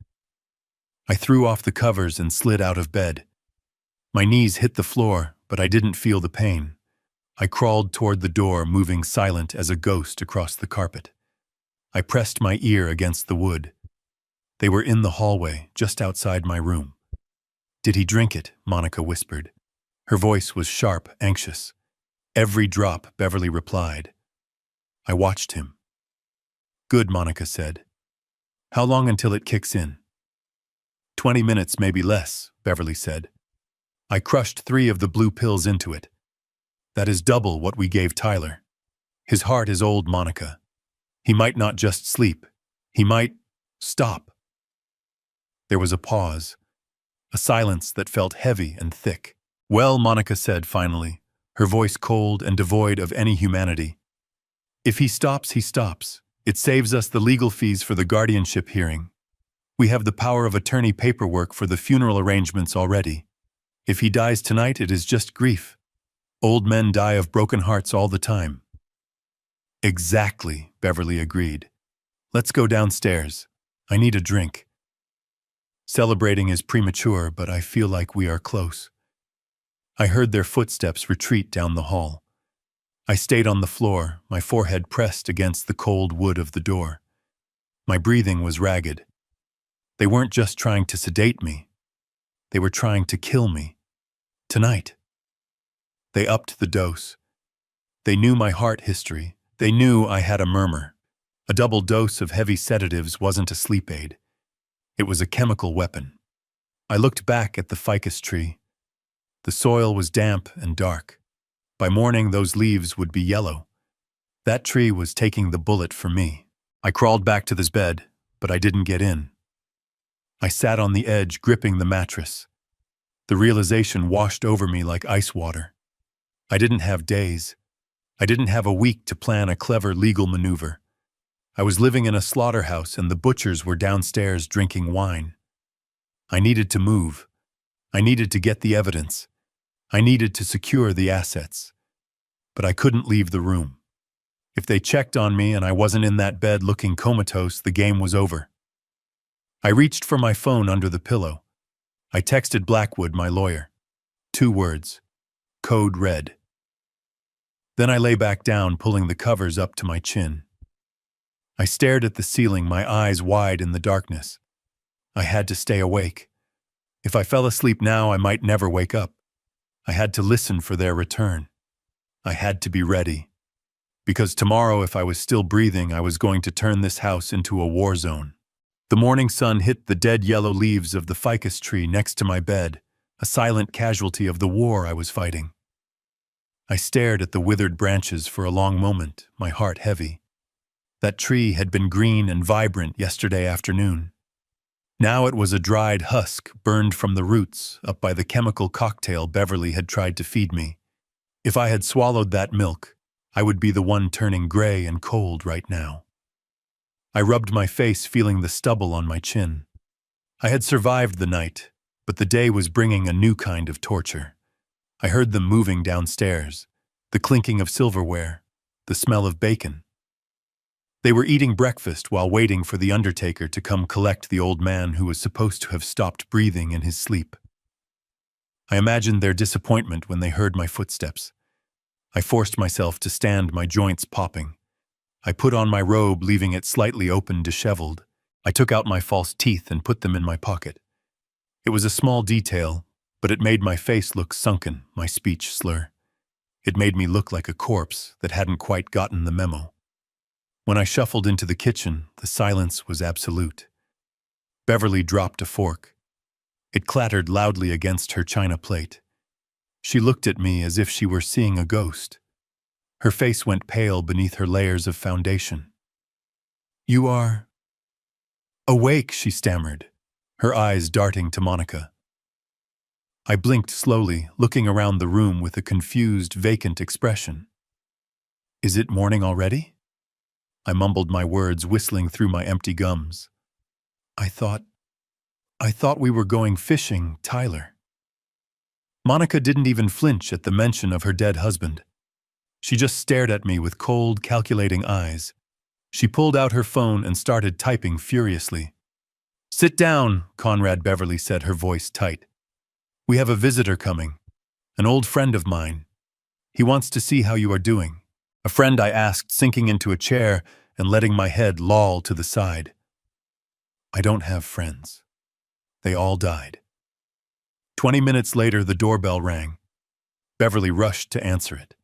I threw off the covers and slid out of bed. My knees hit the floor, but I didn't feel the pain. I crawled toward the door, moving silent as a ghost across the carpet. I pressed my ear against the wood. They were in the hallway, just outside my room. "Did he drink it?" Monica whispered. Her voice was sharp, anxious. "Every drop," Beverly replied. I watched him. "Good," Monica said. "How long until it kicks in?" 20 minutes, maybe less," Beverly said. I crushed 3 of the blue pills into it. "That is double what we gave Tyler. His heart is old, Monica. He might not just sleep. He might stop." There was a pause, a silence that felt heavy and thick. "Well," Monica said finally, her voice cold and devoid of any humanity. "If he stops, he stops. It saves us the legal fees for the guardianship hearing. We have the power of attorney paperwork for the funeral arrangements already. If he dies tonight, it is just grief. Old men die of broken hearts all the time." "Exactly," Beverly agreed. "Let's go downstairs. I need a drink." Celebrating is premature, but I feel like we are close. I heard their footsteps retreat down the hall. I stayed on the floor, my forehead pressed against the cold wood of the door. My breathing was ragged. They weren't just trying to sedate me. They were trying to kill me. Tonight. They upped the dose. They knew my heart history. They knew I had a murmur. A double dose of heavy sedatives wasn't a sleep aid. It was a chemical weapon. I looked back at the ficus tree. The soil was damp and dark. By morning, those leaves would be yellow. That tree was taking the bullet for me. I crawled back to this bed, but I didn't get in. I sat on the edge, gripping the mattress. The realization washed over me like ice water. I didn't have days. I didn't have a week to plan a clever legal maneuver. I was living in a slaughterhouse and the butchers were downstairs drinking wine. I needed to move. I needed to get the evidence. I needed to secure the assets. But I couldn't leave the room. If they checked on me and I wasn't in that bed looking comatose, the game was over. I reached for my phone under the pillow. I texted Blackwood, my lawyer. 2 words. Code red. Then I lay back down, pulling the covers up to my chin. I stared at the ceiling, my eyes wide in the darkness. I had to stay awake. If I fell asleep now, I might never wake up. I had to listen for their return. I had to be ready. Because tomorrow, if I was still breathing, I was going to turn this house into a war zone. The morning sun hit the dead yellow leaves of the ficus tree next to my bed, a silent casualty of the war I was fighting. I stared at the withered branches for a long moment, my heart heavy. That tree had been green and vibrant yesterday afternoon. Now it was a dried husk burned from the roots up by the chemical cocktail Beverly had tried to feed me. If I had swallowed that milk, I would be the one turning gray and cold right now. I rubbed my face, feeling the stubble on my chin. I had survived the night, but the day was bringing a new kind of torture. I heard them moving downstairs, the clinking of silverware, the smell of bacon. They were eating breakfast while waiting for the undertaker to come collect the old man who was supposed to have stopped breathing in his sleep. I imagined their disappointment when they heard my footsteps. I forced myself to stand, my joints popping. I put on my robe, leaving it slightly open, disheveled. I took out my false teeth and put them in my pocket. It was a small detail, but it made my face look sunken, my speech slur. It made me look like a corpse that hadn't quite gotten the memo. When I shuffled into the kitchen, the silence was absolute. Beverly dropped a fork. It clattered loudly against her china plate. She looked at me as if she were seeing a ghost. Her face went pale beneath her layers of foundation. "You are awake," she stammered, her eyes darting to Monica. I blinked slowly, looking around the room with a confused, vacant expression. "Is it morning already?" I mumbled my words, whistling through my empty gums. I thought we were going fishing, Tyler." Monica didn't even flinch at the mention of her dead husband. She just stared at me with cold, calculating eyes. She pulled out her phone and started typing furiously. "Sit down," Conrad Beverly said, her voice tight. "We have a visitor coming, an old friend of mine. He wants to see how you are doing." "A friend?" I asked, sinking into a chair and letting my head loll to the side. "I don't have friends. They all died." 20 minutes later, the doorbell rang. Beverly rushed to answer it.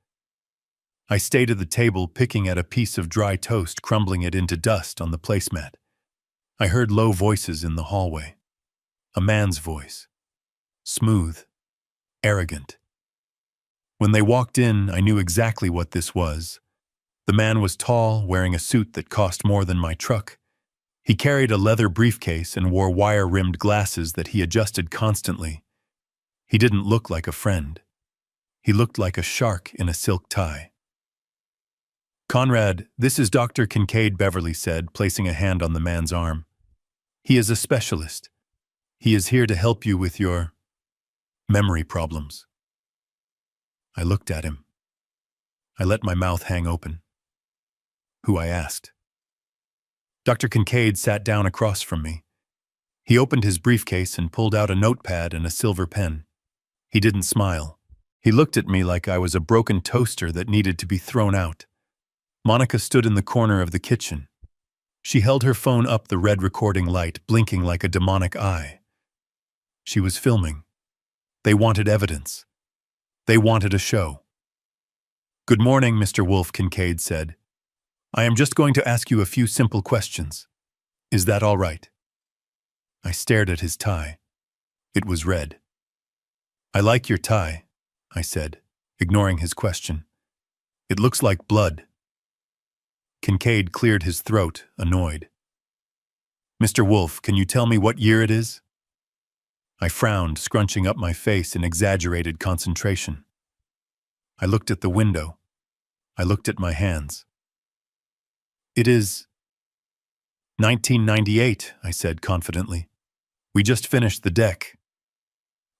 I stayed at the table, picking at a piece of dry toast, crumbling it into dust on the placemat. I heard low voices in the hallway. A man's voice. Smooth. Arrogant. When they walked in, I knew exactly what this was. The man was tall, wearing a suit that cost more than my truck. He carried a leather briefcase and wore wire-rimmed glasses that he adjusted constantly. He didn't look like a friend. He looked like a shark in a silk tie. "Conrad, this is Dr. Kincaid," Beverly said, placing a hand on the man's arm. "He is a specialist. He is here to help you with your memory problems." I looked at him. I let my mouth hang open. "Who?" I asked. Dr. Kincaid sat down across from me. He opened his briefcase and pulled out a notepad and a silver pen. He didn't smile. He looked at me like I was a broken toaster that needed to be thrown out. Monica stood in the corner of the kitchen. She held her phone up the red recording light, blinking like a demonic eye. She was filming. They wanted evidence. They wanted a show. "Good morning, Mr. Wolf," Kincaid said. "I am just going to ask you a few simple questions. Is that all right?" I stared at his tie. It was red. "I like your tie," I said, ignoring his question. "It looks like blood." Kincaid cleared his throat, annoyed. "Mr. Wolf, can you tell me what year it is?" I frowned, scrunching up my face in exaggerated concentration. I looked at the window. I looked at my hands. "It is 1998, I said confidently. "We just finished the deck.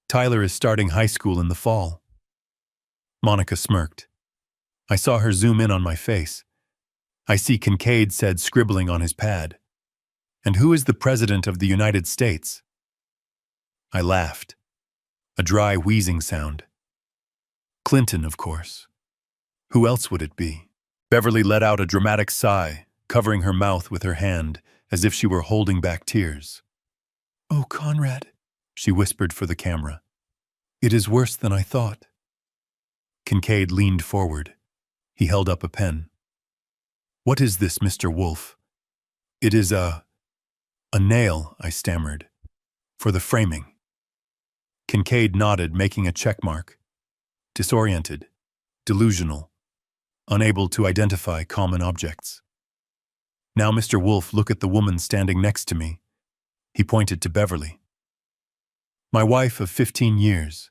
Tyler is starting high school in the fall." Monica smirked. I saw her zoom in on my face. "I see," Kincaid said, scribbling on his pad. "And who is the President of the United States?" I laughed. A dry, wheezing sound. "Clinton, of course. Who else would it be?" Beverly let out a dramatic sigh, covering her mouth with her hand, as if she were holding back tears. "Oh, Conrad," she whispered for the camera. "It is worse than I thought." Kincaid leaned forward. He held up a pen. "What is this, Mr. Wolf?" "It is a nail," I stammered. "For the framing." Kincaid nodded, making a check mark. Disoriented, delusional, unable to identify common objects. "Now, Mr. Wolf, look at the woman standing next to me." He pointed to Beverly. "My wife of 15 years.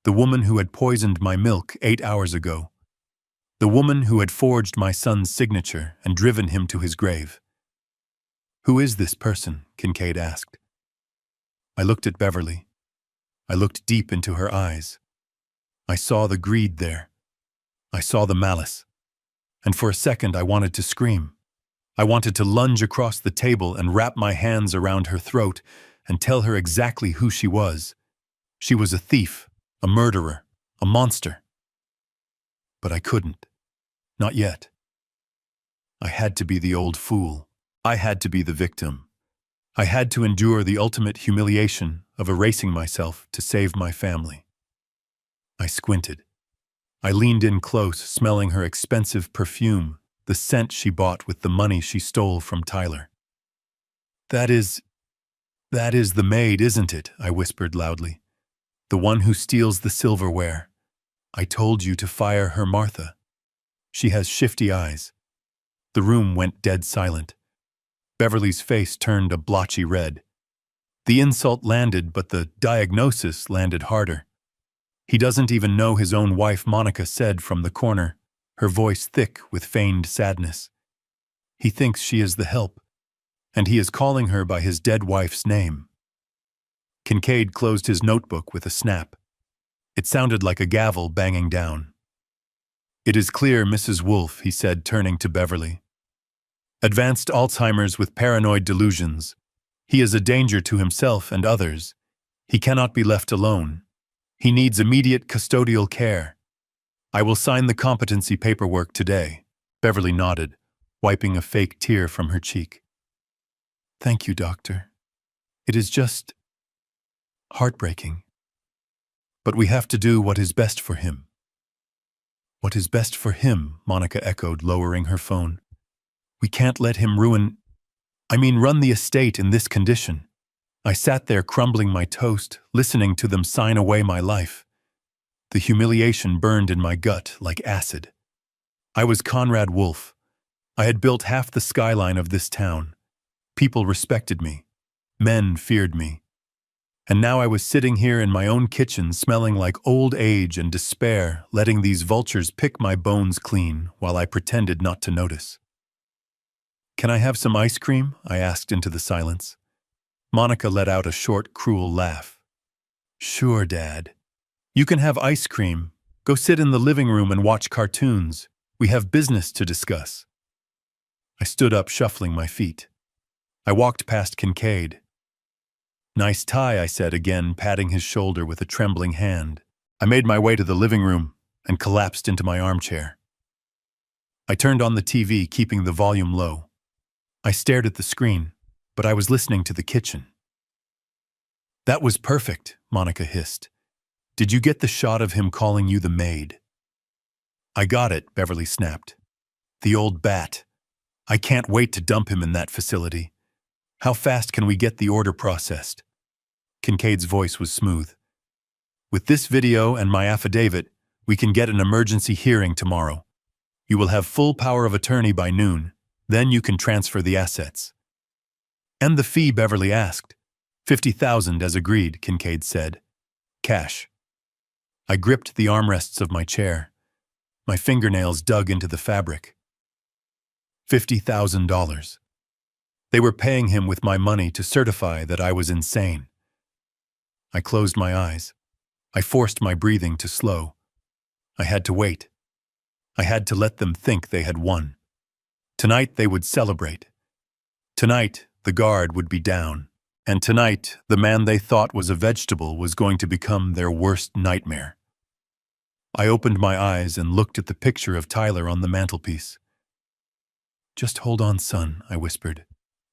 The woman who had poisoned my milk 8 hours ago. The woman who had forged my son's signature and driven him to his grave." "Who is this person?" Kincaid asked. I looked at Beverly. I looked deep into her eyes. I saw the greed there. I saw the malice. And for a second I wanted to scream. I wanted to lunge across the table and wrap my hands around her throat and tell her exactly who she was. She was a thief, a murderer, a monster. But I couldn't. Not yet. I had to be the old fool. I had to be the victim. I had to endure the ultimate humiliation of erasing myself to save my family. I squinted. I leaned in close, smelling her expensive perfume, the scent she bought with the money she stole from Tyler. That is the maid, isn't it?" I whispered loudly. "The one who steals the silverware. I told you to fire her, Martha. She has shifty eyes." The room went dead silent. Beverly's face turned a blotchy red. The insult landed, but the diagnosis landed harder. "He doesn't even know his own wife," Monica said from the corner, her voice thick with feigned sadness. "He thinks she is the help. and he is calling her by his dead wife's name. Kincaid closed his notebook with a snap. It sounded like a gavel banging down. "It is clear, Mrs. Wolfe," he said, turning to Beverly. "Advanced Alzheimer's with paranoid delusions. He is a danger to himself and others. He cannot be left alone. He needs immediate custodial care. I will sign the competency paperwork today." Beverly nodded, wiping a fake tear from her cheek. "Thank you, Doctor. It is just heartbreaking. But we have to do what is best for him." "What is best for him?" Monica echoed, lowering her phone. "We can't let him run the estate in this condition." I sat there crumbling my toast, listening to them sign away my life. The humiliation burned in my gut like acid. I was Conrad Wolfe. I had built half the skyline of this town. People respected me. Men feared me. And now I was sitting here in my own kitchen, smelling like old age and despair, letting these vultures pick my bones clean while I pretended not to notice. "Can I have some ice cream?" I asked into the silence. Monica let out a short, cruel laugh. "Sure, Dad. You can have ice cream. Go sit in the living room and watch cartoons. We have business to discuss." I stood up, shuffling my feet. I walked past Kincaid. "Nice tie," I said, again patting his shoulder with a trembling hand. I made my way to the living room and collapsed into my armchair. I turned on the TV, keeping the volume low. I stared at the screen, but I was listening to the kitchen. "That was perfect," Monica hissed. "Did you get the shot of him calling you the maid?" "I got it," Beverly snapped. "The old bat. I can't wait to dump him in that facility. How fast can we get the order processed?" Kincaid's voice was smooth. "With this video and my affidavit, we can get an emergency hearing tomorrow. You will have full power of attorney by noon. Then you can transfer the assets." "And the fee?" Beverly asked. "50,000 as agreed," Kincaid said. "Cash." I gripped the armrests of my chair. My fingernails dug into the fabric. $50,000. They were paying him with my money to certify that I was insane. I closed my eyes. I forced my breathing to slow. I had to wait. I had to let them think they had won. Tonight they would celebrate. Tonight the guard would be down. And tonight the man they thought was a vegetable was going to become their worst nightmare. I opened my eyes and looked at the picture of Tyler on the mantelpiece. "Just hold on, son," I whispered.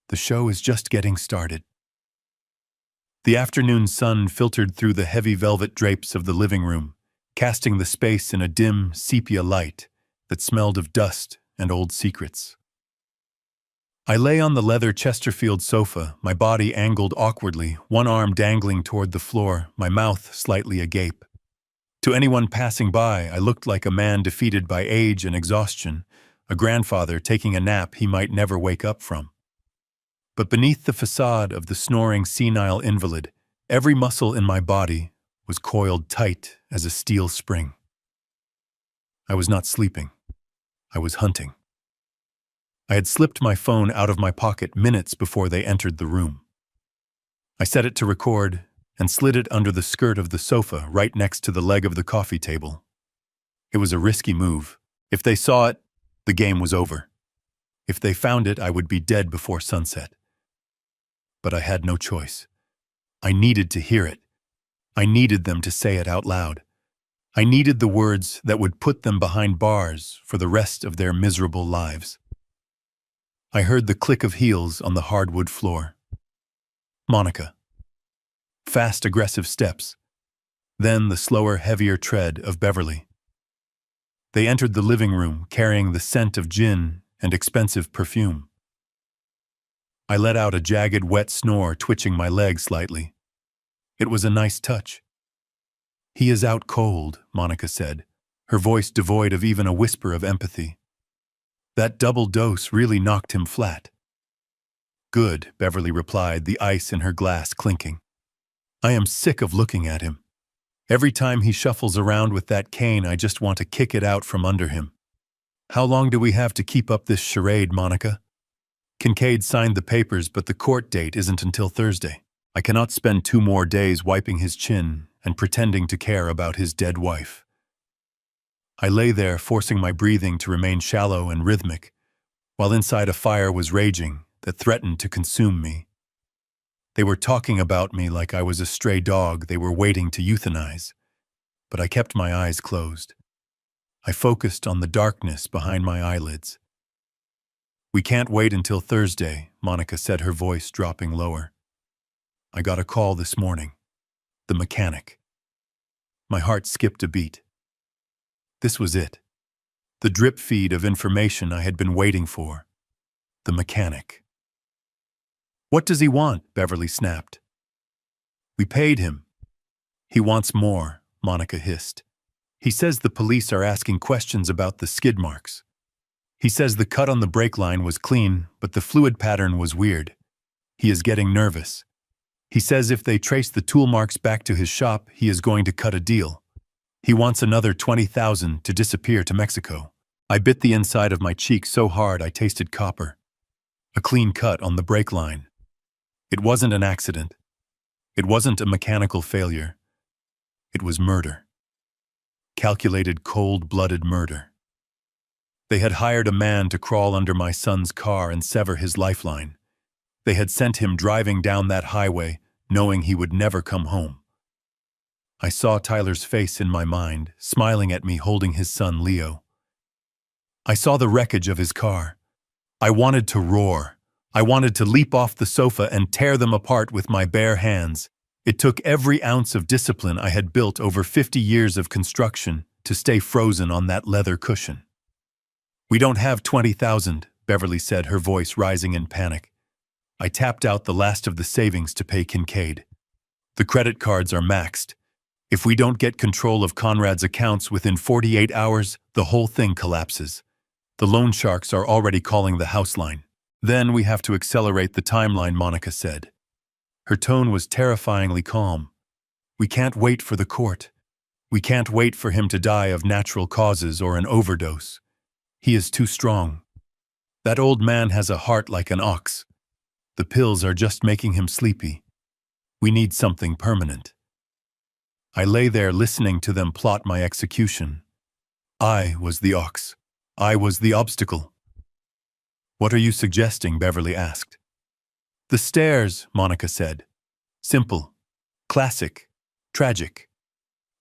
"The show is just getting started." The afternoon sun filtered through the heavy velvet drapes of the living room, casting the space in a dim, sepia light that smelled of dust and old secrets. I lay on the leather Chesterfield sofa, my body angled awkwardly, one arm dangling toward the floor, my mouth slightly agape. To anyone passing by, I looked like a man defeated by age and exhaustion, a grandfather taking a nap he might never wake up from. But beneath the facade of the snoring senile invalid, every muscle in my body was coiled tight as a steel spring. I was not sleeping. I was hunting. I had slipped my phone out of my pocket minutes before they entered the room. I set it to record and slid it under the skirt of the sofa right next to the leg of the coffee table. It was a risky move. If they saw it, the game was over. If they found it, I would be dead before sunset. But I had no choice. I needed to hear it. I needed them to say it out loud. I needed the words that would put them behind bars for the rest of their miserable lives. I heard the click of heels on the hardwood floor. Monica. Fast, aggressive steps. Then the slower, heavier tread of Beverly. They entered the living room carrying the scent of gin and expensive perfume. I let out a jagged, wet snore, twitching my leg slightly. It was a nice touch. "He is out cold," Monica said, her voice devoid of even a whisper of empathy. "That double dose really knocked him flat." "Good," Beverly replied, the ice in her glass clinking. "I am sick of looking at him. Every time he shuffles around with that cane, I just want to kick it out from under him. How long do we have to keep up this charade, Monica?" Kincaid signed the papers, but the court date isn't until Thursday. I cannot spend 2 more days wiping his chin and pretending to care about his dead wife. I lay there, forcing my breathing to remain shallow and rhythmic, while inside a fire was raging that threatened to consume me. They were talking about me like I was a stray dog they were waiting to euthanize, but I kept my eyes closed. I focused on the darkness behind my eyelids. "We can't wait until Thursday," Monica said, her voice dropping lower. "I got a call this morning. The mechanic." My heart skipped a beat. This was it. The drip feed of information I had been waiting for. The mechanic. "What does he want?" Beverly snapped. "We paid him." "He wants more," Monica hissed. "He says the police are asking questions about the skid marks. He says the cut on the brake line was clean, but the fluid pattern was weird. He is getting nervous. He says if they trace the tool marks back to his shop, he is going to cut a deal. He wants another 20,000 to disappear to Mexico." I bit the inside of my cheek so hard I tasted copper. A clean cut on the brake line. It wasn't an accident. It wasn't a mechanical failure. It was murder. Calculated, cold-blooded murder. They had hired a man to crawl under my son's car and sever his lifeline. They had sent him driving down that highway, knowing he would never come home. I saw Tyler's face in my mind, smiling at me, holding his son Leo. I saw the wreckage of his car. I wanted to roar. I wanted to leap off the sofa and tear them apart with my bare hands. It took every ounce of discipline I had built over 50 years of construction to stay frozen on that leather cushion. "We don't have 20,000, Beverly said, her voice rising in panic. I tapped out the last of the savings to pay Kincaid. "The credit cards are maxed. If we don't get control of Conrad's accounts within 48 hours, the whole thing collapses. The loan sharks are already calling the house line. Then we have to accelerate the timeline," Monica said. Her tone was terrifyingly calm. "We can't wait for the court. We can't wait for him to die of natural causes or an overdose. He is too strong. That old man has a heart like an ox. The pills are just making him sleepy. We need something permanent." I lay there listening to them plot my execution. I was the ox. I was the obstacle. "What are you suggesting?" Beverly asked. "The stairs," Monica said. "Simple. Classic. Tragic."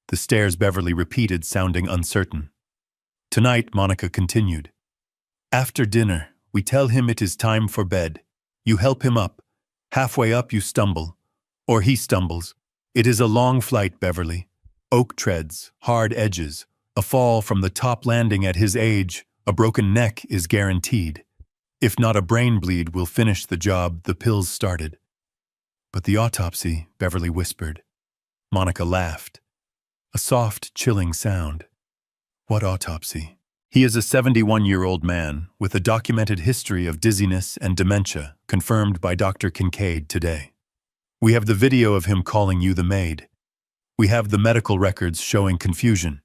"The stairs," Beverly repeated, sounding uncertain. "Tonight," Monica continued. "After dinner, we tell him it is time for bed. You help him up. Halfway up you stumble. Or he stumbles. It is a long flight, Beverly. Oak treads, hard edges, a fall from the top landing. At his age, a broken neck is guaranteed. If not a brain bleed, we'll finish the job the pills started." "But the autopsy," Beverly whispered. Monica laughed. A soft, chilling sound. "What autopsy?" "He is a 71-year-old man with a documented history of dizziness and dementia, confirmed by Dr. Kincaid today. We have the video of him calling you the maid. We have the medical records showing confusion.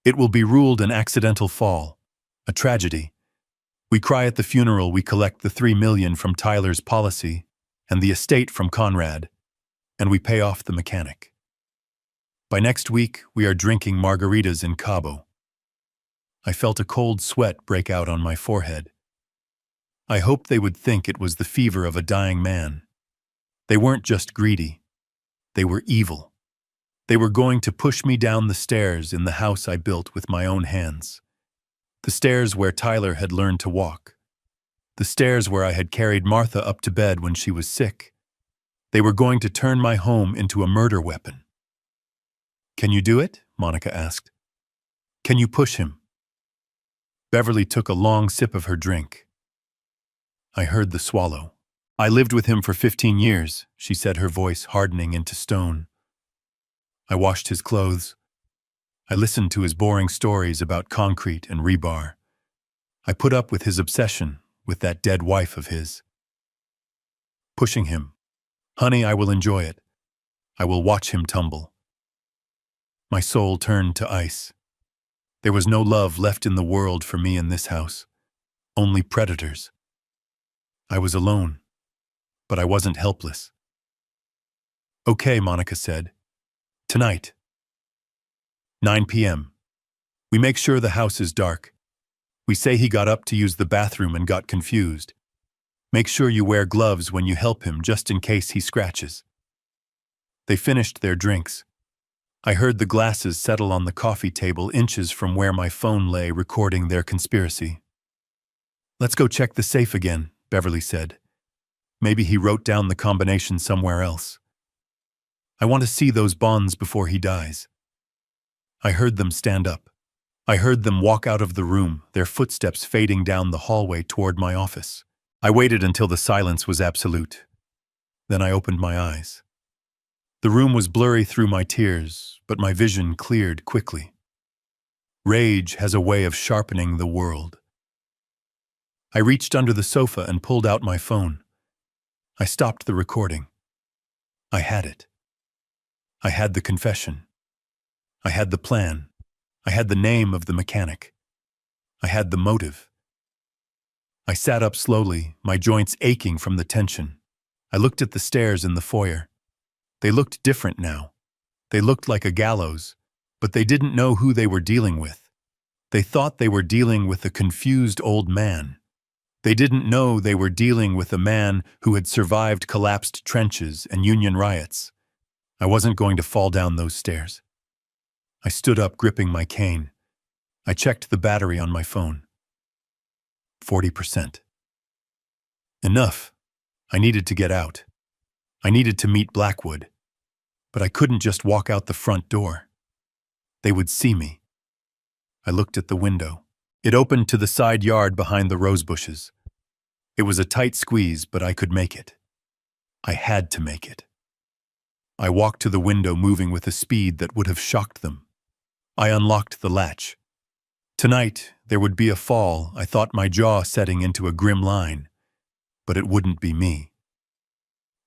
It will be ruled an accidental fall, a tragedy. We cry at the funeral, we collect the $3 million from Tyler's policy and the estate from Conrad, and we pay off the mechanic. By next week, we are drinking margaritas in Cabo." I felt a cold sweat break out on my forehead. I hoped they would think it was the fever of a dying man. They weren't just greedy. They were evil. They were going to push me down the stairs in the house I built with my own hands. The stairs where Tyler had learned to walk. The stairs where I had carried Martha up to bed when she was sick. They were going to turn my home into a murder weapon. "Can you do it?" Monica asked. "Can you push him?" Beverly took a long sip of her drink. I heard the swallow. "I lived with him for 15 years, she said, her voice hardening into stone. I washed his clothes. I listened to his boring stories about concrete and rebar. I put up with his obsession with that dead wife of his. Pushing him. Honey, I will enjoy it. I will watch him tumble." My soul turned to ice. There was no love left in the world for me in this house. Only predators. I was alone, but I wasn't helpless. Okay, Monica said. Tonight, 9 p.m. We make sure the house is dark. We say he got up to use the bathroom and got confused. Make sure you wear gloves when you help him just in case he scratches. They finished their drinks. I heard the glasses settle on the coffee table inches from where my phone lay recording their conspiracy. Let's go check the safe again, Beverly said. Maybe he wrote down the combination somewhere else. I want to see those bonds before he dies. I heard them stand up. I heard them walk out of the room, their footsteps fading down the hallway toward my office. I waited until the silence was absolute. Then I opened my eyes. The room was blurry through my tears, but my vision cleared quickly. Rage has a way of sharpening the world. I reached under the sofa and pulled out my phone. I stopped the recording. I had it. I had the confession. I had the plan. I had the name of the mechanic. I had the motive. I sat up slowly, my joints aching from the tension. I looked at the stairs in the foyer. They looked different now. They looked like a gallows, but they didn't know who they were dealing with. They thought they were dealing with a confused old man. They didn't know they were dealing with a man who had survived collapsed trenches and Union riots. I wasn't going to fall down those stairs. I stood up, gripping my cane. I checked the battery on my phone. 40%. Enough. I needed to get out. I needed to meet Blackwood. But I couldn't just walk out the front door. They would see me. I looked at the window. It opened to the side yard behind the rose bushes. It was a tight squeeze, but I could make it. I had to make it. I walked to the window, moving with a speed that would have shocked them. I unlocked the latch. Tonight, there would be a fall, I thought, my jaw setting into a grim line. But it wouldn't be me.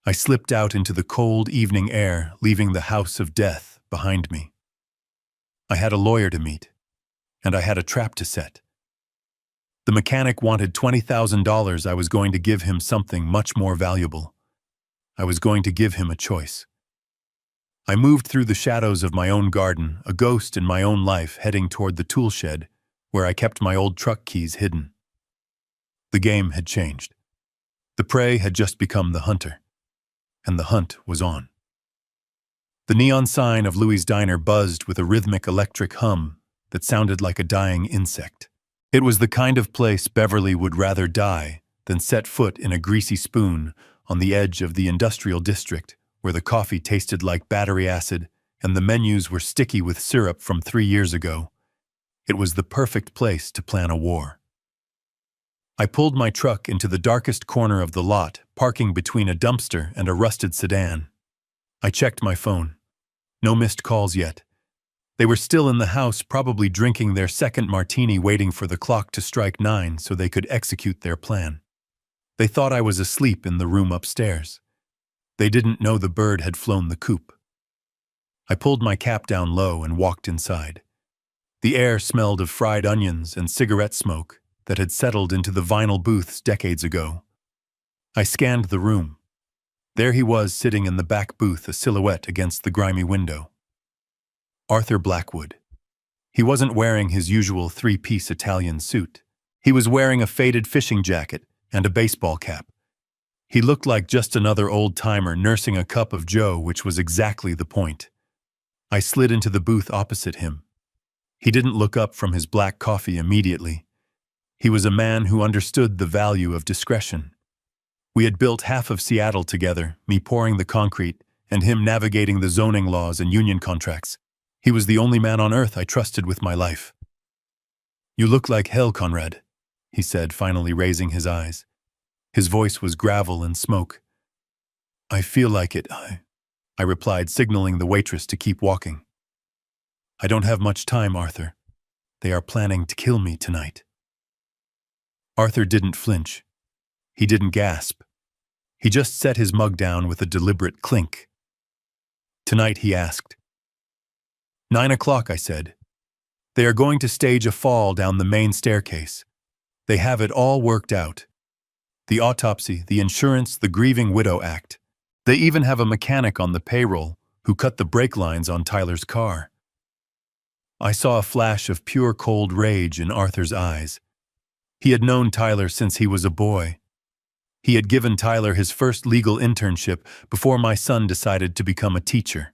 I slipped out into the cold evening air, leaving the house of death behind me. I had a lawyer to meet, and I had a trap to set. The mechanic wanted $20,000. I was going to give him something much more valuable. I was going to give him a choice. I moved through the shadows of my own garden, a ghost in my own life, heading toward the tool shed, where I kept my old truck keys hidden. The game had changed. The prey had just become the hunter, and the hunt was on. The neon sign of Louie's Diner buzzed with a rhythmic electric hum that sounded like a dying insect. It was the kind of place Beverly would rather die than set foot in a greasy spoon on the edge of the industrial district, where the coffee tasted like battery acid and the menus were sticky with syrup from 3 years ago. It was the perfect place to plan a war. I pulled my truck into the darkest corner of the lot, parking between a dumpster and a rusted sedan. I checked my phone. No missed calls yet. They were still in the house, probably drinking their second martini, waiting for the clock to strike 9 so they could execute their plan. They thought I was asleep in the room upstairs. They didn't know the bird had flown the coop. I pulled my cap down low and walked inside. The air smelled of fried onions and cigarette smoke that had settled into the vinyl booths decades ago. I scanned the room. There he was, sitting in the back booth, a silhouette against the grimy window. Arthur Blackwood. He wasn't wearing his usual 3-piece Italian suit. He was wearing a faded fishing jacket and a baseball cap. He looked like just another old-timer nursing a cup of joe, which was exactly the point. I slid into the booth opposite him. He didn't look up from his black coffee immediately. He was a man who understood the value of discretion. We had built half of Seattle together, me pouring the concrete and him navigating the zoning laws and union contracts. He was the only man on earth I trusted with my life. "You look like hell, Conrad," he said, finally raising his eyes. His voice was gravel and smoke. "I feel like it," I replied, signaling the waitress to keep walking. "I don't have much time, Arthur. They are planning to kill me tonight." Arthur didn't flinch. He didn't gasp. He just set his mug down with a deliberate clink. "Tonight?" he asked. 9 o'clock, I said. "They are going to stage a fall down the main staircase. They have it all worked out. The autopsy, the insurance, the Grieving Widow Act. They even have a mechanic on the payroll who cut the brake lines on Tyler's car. I saw a flash of pure cold rage in Arthur's eyes. He had known Tyler since he was a boy. He had given Tyler his first legal internship before my son decided to become a teacher.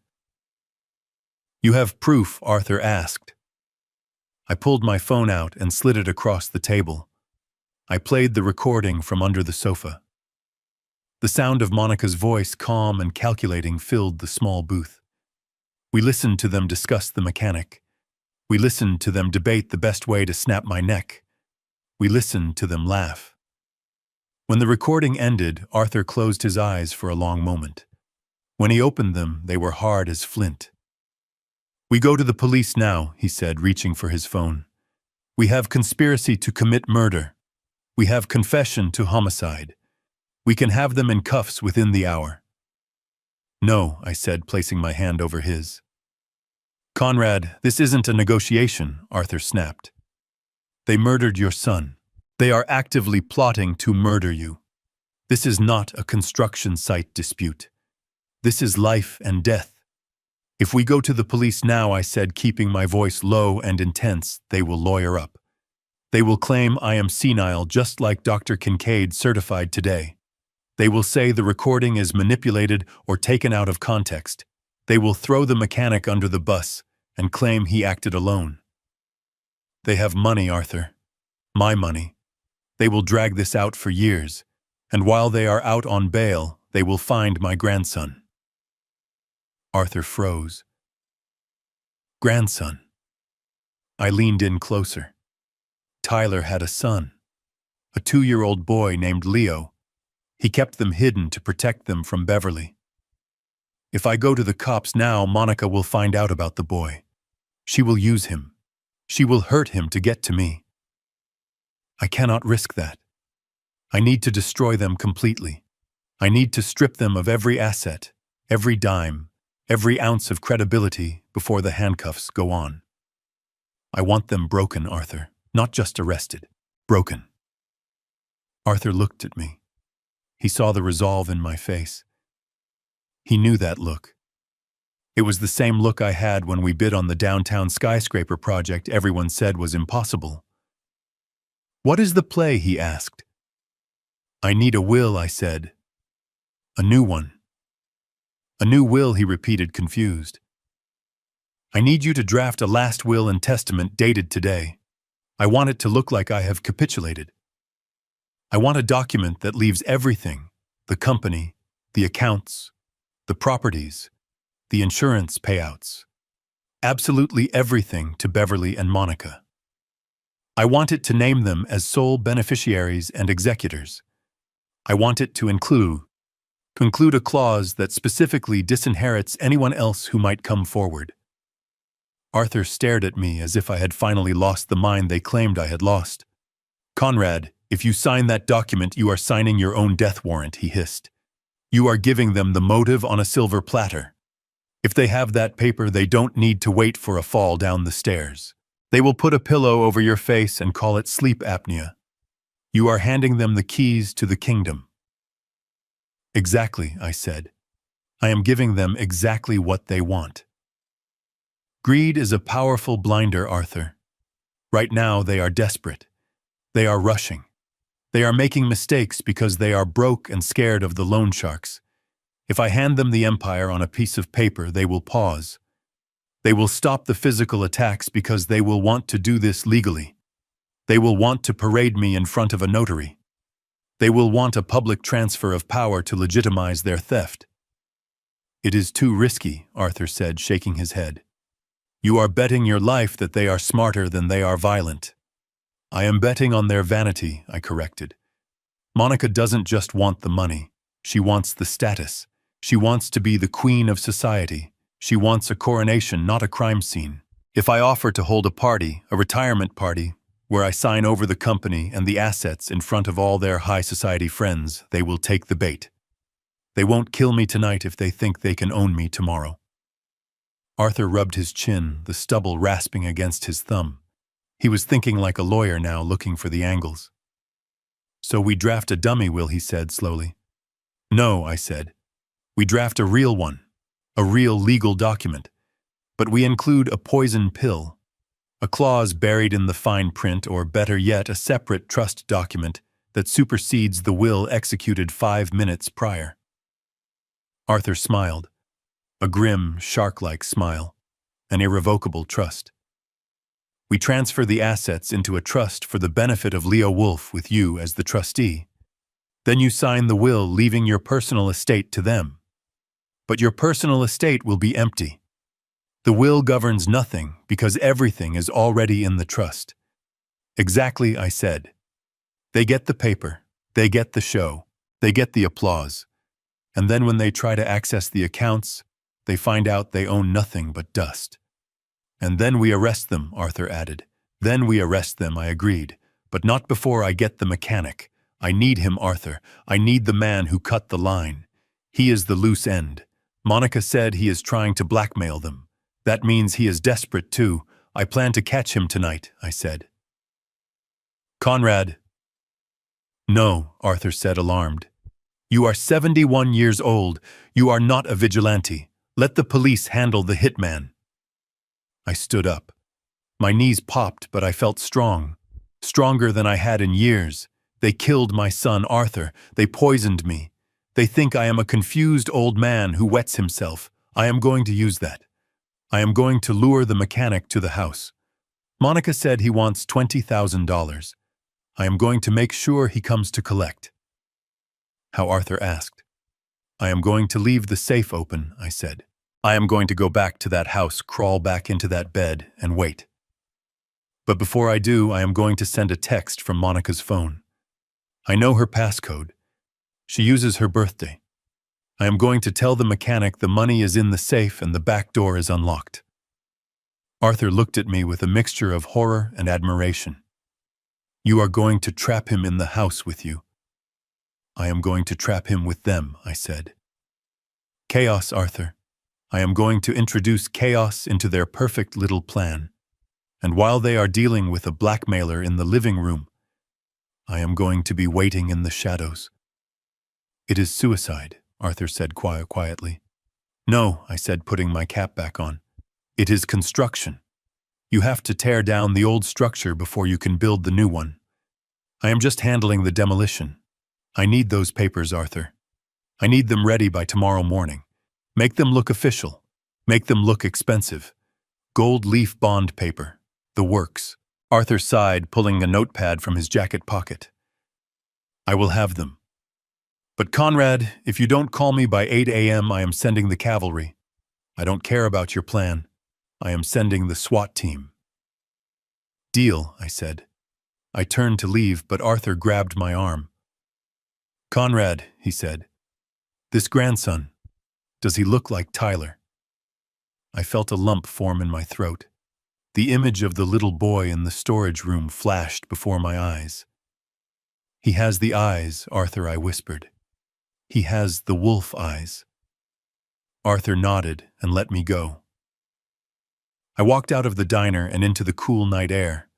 "You have proof?" Arthur asked. I pulled my phone out and slid it across the table. I played the recording from under the sofa. The sound of Monica's voice, calm and calculating, filled the small booth. We listened to them discuss the mechanic. We listened to them debate the best way to snap my neck. We listened to them laugh. When the recording ended, Arthur closed his eyes for a long moment. When he opened them, they were hard as flint. "We go to the police now," he said, reaching for his phone. "We have conspiracy to commit murder. We have confession to homicide. We can have them in cuffs within the hour." "No," I said, placing my hand over his. "Conrad, this isn't a negotiation," Arthur snapped. "They murdered your son. They are actively plotting to murder you. This is not a construction site dispute. This is life and death. If we go to the police now," I said, keeping my voice low and intense, "they will lawyer up. They will claim I am senile, just like Dr. Kincaid certified today. They will say the recording is manipulated or taken out of context. They will throw the mechanic under the bus and claim he acted alone. They have money, Arthur. My money. They will drag this out for years, and while they are out on bail, they will find my grandson." Arthur froze. Grandson. I leaned in closer. Tyler had a son, a 2-year-old boy named Leo. He kept them hidden to protect them from Beverly. If I go to the cops now, Monica will find out about the boy. She will use him. She will hurt him to get to me. I cannot risk that. I need to destroy them completely. I need to strip them of every asset, every dime, every ounce of credibility before the handcuffs go on. I want them broken, Arthur, not just arrested, broken. Arthur looked at me. He saw the resolve in my face. He knew that look. It was the same look I had when we bid on the downtown skyscraper project everyone said was impossible. "What is the play?" he asked. "I need a will," I said. "A new one." "A new will," he repeated, confused. "I need you to draft a last will and testament dated today. I want it to look like I have capitulated. I want a document that leaves everything, the company, the accounts, the properties, the insurance payouts, absolutely everything to Beverly and Monica. I want it to name them as sole beneficiaries and executors. I want it to include a clause that specifically disinherits anyone else who might come forward." Arthur stared at me as if I had finally lost the mind they claimed I had lost. "Conrad, if you sign that document, you are signing your own death warrant," he hissed. "You are giving them the motive on a silver platter. If they have that paper, they don't need to wait for a fall down the stairs. They will put a pillow over your face and call it sleep apnea. You are handing them the keys to the kingdom." "Exactly," I said. "I am giving them exactly what they want." Greed is a powerful blinder, Arthur. Right now, they are desperate. They are rushing. They are making mistakes because they are broke and scared of the loan sharks. If I hand them the empire on a piece of paper, they will pause. They will stop the physical attacks because they will want to do this legally. They will want to parade me in front of a notary. They will want a public transfer of power to legitimize their theft. "It is too risky," Arthur said, shaking his head. "You are betting your life that they are smarter than they are violent." "I am betting on their vanity," I corrected. "Monica doesn't just want the money. She wants the status. She wants to be the queen of society. She wants a coronation, not a crime scene. If I offer to hold a party, a retirement party, where I sign over the company and the assets in front of all their high society friends, they will take the bait. They won't kill me tonight if they think they can own me tomorrow." Arthur rubbed his chin, the stubble rasping against his thumb. He was thinking like a lawyer now, looking for the angles. So we draft a dummy will, he said slowly. No, I said. We draft a real one, a real legal document. But we include a poison pill, a clause buried in the fine print, or better yet, a separate trust document that supersedes the will executed 5 minutes prior. Arthur smiled, a grim, shark-like smile, an irrevocable trust. We transfer the assets into a trust for the benefit of Leo Wolf with you as the trustee. Then you sign the will, leaving your personal estate to them. But your personal estate will be empty. The will governs nothing because everything is already in the trust. Exactly, I said. They get the paper, they get the show, they get the applause. And then when they try to access the accounts, they find out they own nothing but dust. And then we arrest them, Arthur added. Then we arrest them, I agreed. But not before I get the mechanic. I need him, Arthur. I need the man who cut the line. He is the loose end. Monica said he is trying to blackmail them. That means he is desperate too. I plan to catch him tonight, I said. Conrad. No, Arthur said, alarmed. You are 71 years old. You are not a vigilante. Let the police handle the hitman. I stood up. My knees popped, but I felt strong. Stronger than I had in years. They killed my son, Arthur. They poisoned me. They think I am a confused old man who wets himself. I am going to use that. I am going to lure the mechanic to the house. Monica said he wants $20,000. I am going to make sure he comes to collect. How, Arthur asked. I am going to leave the safe open, I said. I am going to go back to that house, crawl back into that bed, and wait. But before I do, I am going to send a text from Monica's phone. I know her passcode. She uses her birthday. I am going to tell the mechanic the money is in the safe and the back door is unlocked. Arthur looked at me with a mixture of horror and admiration. You are going to trap him in the house with you. I am going to trap him with them, I said. Chaos, Arthur. I am going to introduce chaos into their perfect little plan. And while they are dealing with a blackmailer in the living room, I am going to be waiting in the shadows. It is suicide, Arthur said quietly. No, I said, putting my cap back on. It is construction. You have to tear down the old structure before you can build the new one. I am just handling the demolition. I need those papers, Arthur. I need them ready by tomorrow morning. Make them look official. Make them look expensive. Gold leaf bond paper. The works. Arthur sighed, pulling a notepad from his jacket pocket. I will have them. But Conrad, if you don't call me by 8 a.m., I am sending the cavalry. I don't care about your plan. I am sending the SWAT team. Deal, I said. I turned to leave, but Arthur grabbed my arm. Conrad, he said. This grandson. Does he look like Tyler? I felt a lump form in my throat. The image of the little boy in the storage room flashed before my eyes. He has the eyes, Arthur, I whispered. He has the wolf eyes. Arthur nodded and let me go. I walked out of the diner and into the cool night air.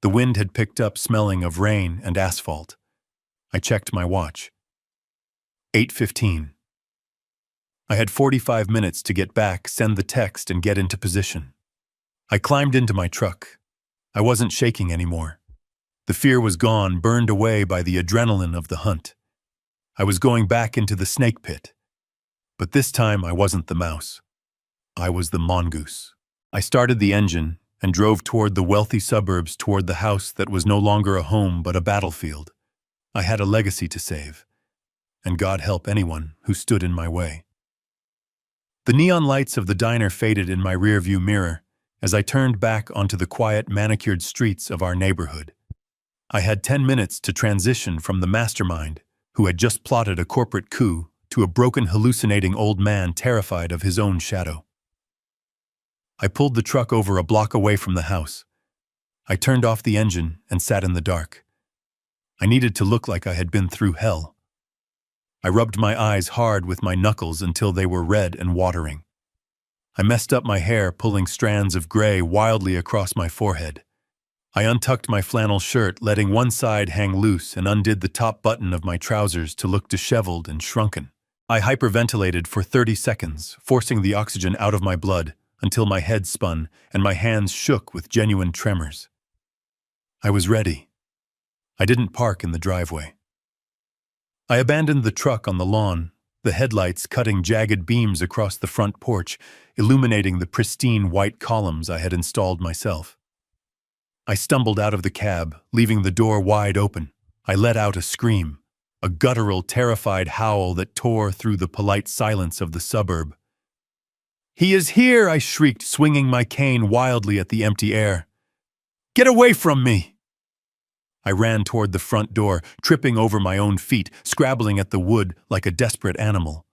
The wind had picked up, smelling of rain and asphalt. I checked my watch. 8:15. I had 45 minutes to get back, send the text, and get into position. I climbed into my truck. I wasn't shaking anymore. The fear was gone, burned away by the adrenaline of the hunt. I was going back into the snake pit. But this time I wasn't the mouse. I was the mongoose. I started the engine and drove toward the wealthy suburbs, toward the house that was no longer a home but a battlefield. I had a legacy to save. And God help anyone who stood in my way. The neon lights of the diner faded in my rearview mirror as I turned back onto the quiet, manicured streets of our neighborhood. I had 10 minutes to transition from the mastermind who had just plotted a corporate coup to a broken, hallucinating old man terrified of his own shadow. I pulled the truck over a block away from the house. I turned off the engine and sat in the dark. I needed to look like I had been through hell. I rubbed my eyes hard with my knuckles until they were red and watering. I messed up my hair, pulling strands of gray wildly across my forehead. I untucked my flannel shirt, letting one side hang loose, and undid the top button of my trousers to look disheveled and shrunken. I hyperventilated for 30 seconds, forcing the oxygen out of my blood until my head spun and my hands shook with genuine tremors. I was ready. I didn't park in the driveway. I abandoned the truck on the lawn, the headlights cutting jagged beams across the front porch, illuminating the pristine white columns I had installed myself. I stumbled out of the cab, leaving the door wide open. I let out a scream, a guttural, terrified howl that tore through the polite silence of the suburb. "He is here!" I shrieked, swinging my cane wildly at the empty air. "Get away from me!" I ran toward the front door, tripping over my own feet, scrabbling at the wood like a desperate animal.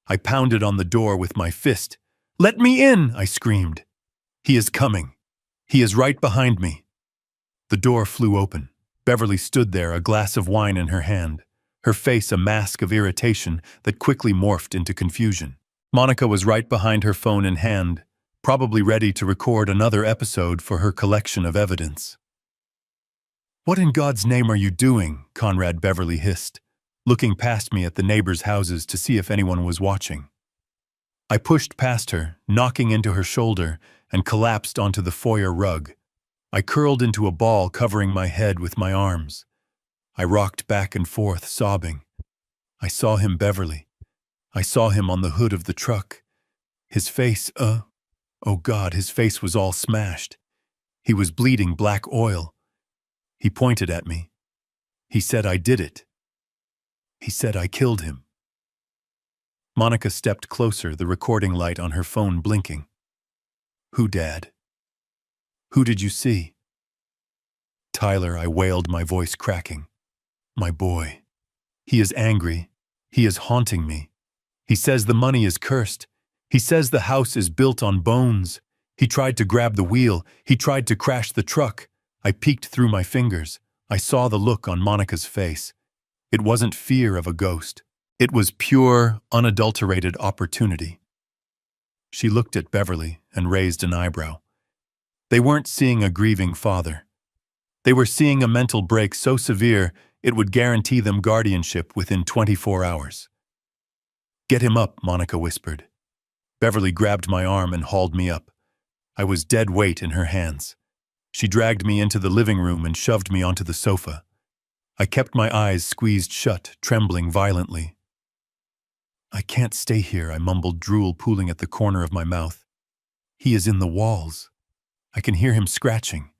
I pounded on the door with my fist. "Let me in!" I screamed. "He is coming. He is right behind me." The door flew open. Beverly stood there, a glass of wine in her hand, her face a mask of irritation that quickly morphed into confusion. Monica was right behind her phone in hand, probably ready to record another episode for her collection of evidence. "What in God's name are you doing?" Conrad Beverly hissed, looking past me at the neighbors' houses to see if anyone was watching. I pushed past her, knocking into her shoulder, and collapsed onto the foyer rug. I curled into a ball, covering my head with my arms. I rocked back and forth, sobbing. I saw him, Beverly. I saw him on the hood of the truck. His face, oh God, his face was all smashed. He was bleeding black oil. He pointed at me. He said I did it. He said I killed him. Monica stepped closer, the recording light on her phone blinking. "Who, Dad? Who did you see?" "Tyler," I wailed, my voice cracking. "My boy. He is angry. He is haunting me. He says the money is cursed. He says the house is built on bones. He tried to grab the wheel. He tried to crash the truck." I peeked through my fingers. I saw the look on Monica's face. It wasn't fear of a ghost. It was pure, unadulterated opportunity. She looked at Beverly and raised an eyebrow. They weren't seeing a grieving father. They were seeing a mental break so severe it would guarantee them guardianship within 24 hours. "Get him up," Monica whispered. Beverly grabbed my arm and hauled me up. I was dead weight in her hands. She dragged me into the living room and shoved me onto the sofa. I kept my eyes squeezed shut, trembling violently. "I can't stay here," I mumbled, drool pooling at the corner of my mouth. "He is in the walls. I can hear him scratching.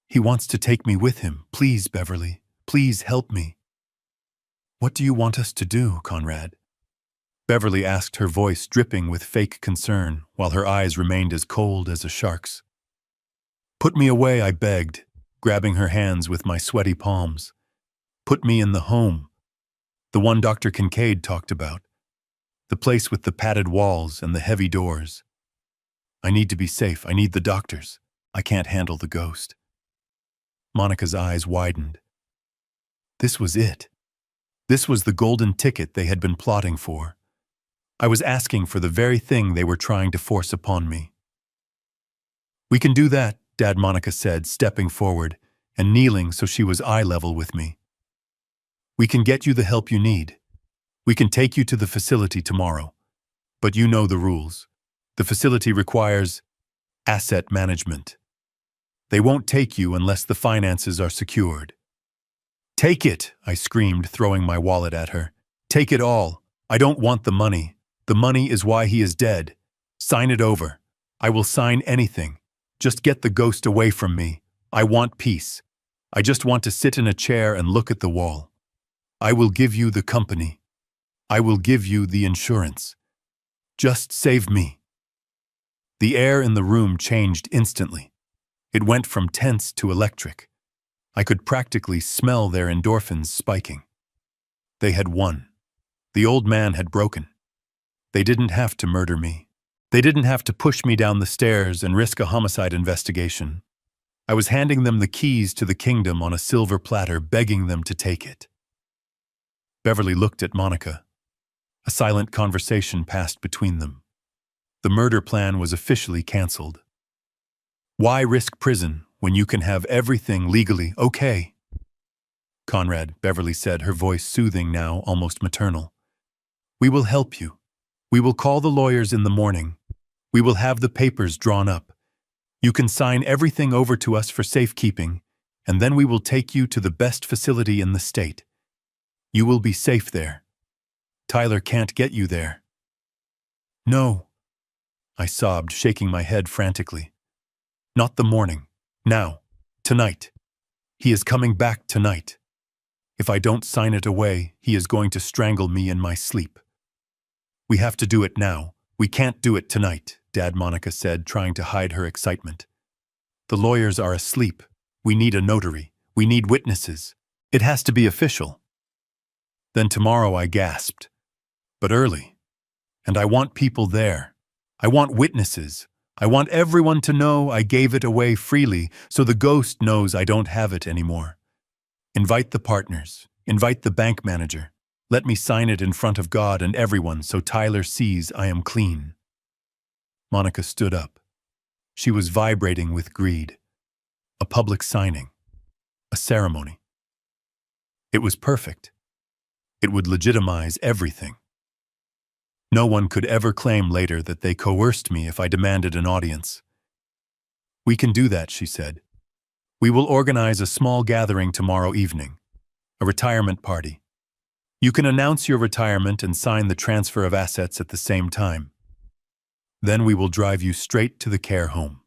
He wants to take me with him. Please, Beverly, please help me." "What do you want us to do, Conrad?" Beverly asked, her voice dripping with fake concern, while her eyes remained as cold as a shark's. "Put me away," I begged, grabbing her hands with my sweaty palms. "Put me in the home. The one Dr. Kincaid talked about. The place with the padded walls and the heavy doors. I need to be safe. I need the doctors. I can't handle the ghost." Monica's eyes widened. This was it. This was the golden ticket they had been plotting for. I was asking for the very thing they were trying to force upon me. "We can do that," Dad, Monica said, stepping forward and kneeling so she was eye level with me. "We can get you the help you need. We can take you to the facility tomorrow. But you know the rules. The facility requires asset management. They won't take you unless the finances are secured." "Take it," I screamed, throwing my wallet at her. "Take it all. I don't want the money. The money is why he is dead. Sign it over. I will sign anything. Just get the ghost away from me. I want peace. I just want to sit in a chair and look at the wall. I will give you the company. I will give you the insurance. Just save me." The air in the room changed instantly. It went from tense to electric. I could practically smell their endorphins spiking. They had won. The old man had broken. They didn't have to murder me. They didn't have to push me down the stairs and risk a homicide investigation. I was handing them the keys to the kingdom on a silver platter, begging them to take it. Beverly looked at Monica. A silent conversation passed between them. The murder plan was officially canceled. Why risk prison when you can have everything legally okay. Conrad, Beverly said, her voice soothing now, almost maternal. We will help you. We will call the lawyers in the morning. We will have the papers drawn up. You can sign everything over to us for safekeeping, and then we will take you to the best facility in the state. You will be safe there. Tyler can't get you there. No, I sobbed, shaking my head frantically. Not the morning. Now. Tonight. He is coming back tonight. If I don't sign it away, he is going to strangle me in my sleep. We have to do it now. We can't do it tonight, Dad, Monica said, trying to hide her excitement. The lawyers are asleep. We need a notary. We need witnesses. It has to be official. Then tomorrow, I gasped. But early. And I want people there. I want witnesses. I want everyone to know I gave it away freely, so the ghost knows I don't have it anymore. Invite the partners. Invite the bank manager. Let me sign it in front of God and everyone so Tyler sees I am clean. Monica stood up. She was vibrating with greed. A public signing. A ceremony. It was perfect. It would legitimize everything. No one could ever claim later that they coerced me if I demanded an audience. We can do that, she said. We will organize a small gathering tomorrow evening. A retirement party. You can announce your retirement and sign the transfer of assets at the same time. Then we will drive you straight to the care home.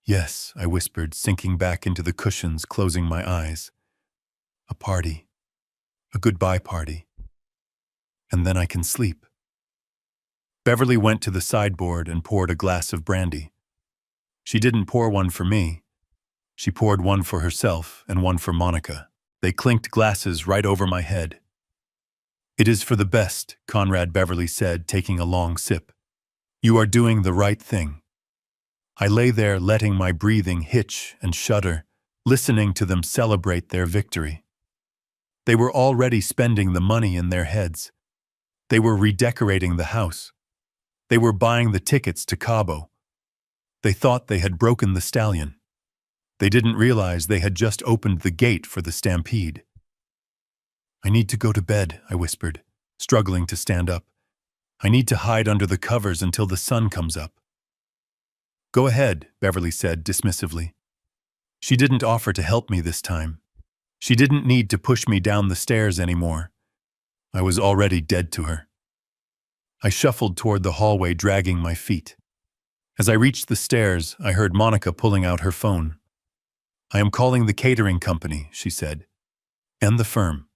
Yes, I whispered, sinking back into the cushions, closing my eyes. A party. A goodbye party. And then I can sleep. Beverly went to the sideboard and poured a glass of brandy. She didn't pour one for me. She poured one for herself and one for Monica. They clinked glasses right over my head. It is for the best, Conrad, Beverly said, taking a long sip. You are doing the right thing. I lay there letting my breathing hitch and shudder, listening to them celebrate their victory. They were already spending the money in their heads. They were redecorating the house. They were buying the tickets to Cabo. They thought they had broken the stallion. They didn't realize they had just opened the gate for the stampede. I need to go to bed, I whispered, struggling to stand up. I need to hide under the covers until the sun comes up. Go ahead, Beverly said dismissively. She didn't offer to help me this time. She didn't need to push me down the stairs anymore. I was already dead to her. I shuffled toward the hallway, dragging my feet. As I reached the stairs, I heard Monica pulling out her phone. I am calling the catering company, she said, and the firm.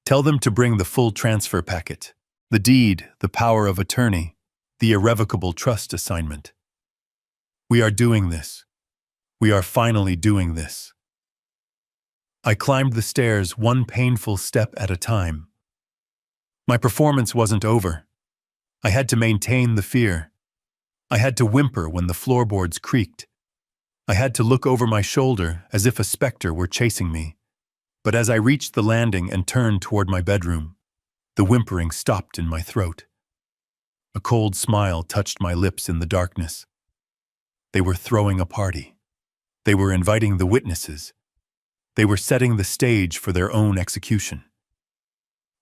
Tell them to bring the full transfer packet, the deed, the power of attorney, the irrevocable trust assignment. We are doing this. We are finally doing this. I climbed the stairs one painful step at a time. My performance wasn't over. I had to maintain the fear. I had to whimper when the floorboards creaked. I had to look over my shoulder as if a specter were chasing me. But as I reached the landing and turned toward my bedroom, the whimpering stopped in my throat. A cold smile touched my lips in the darkness. They were throwing a party. They were inviting the witnesses. They were setting the stage for their own execution.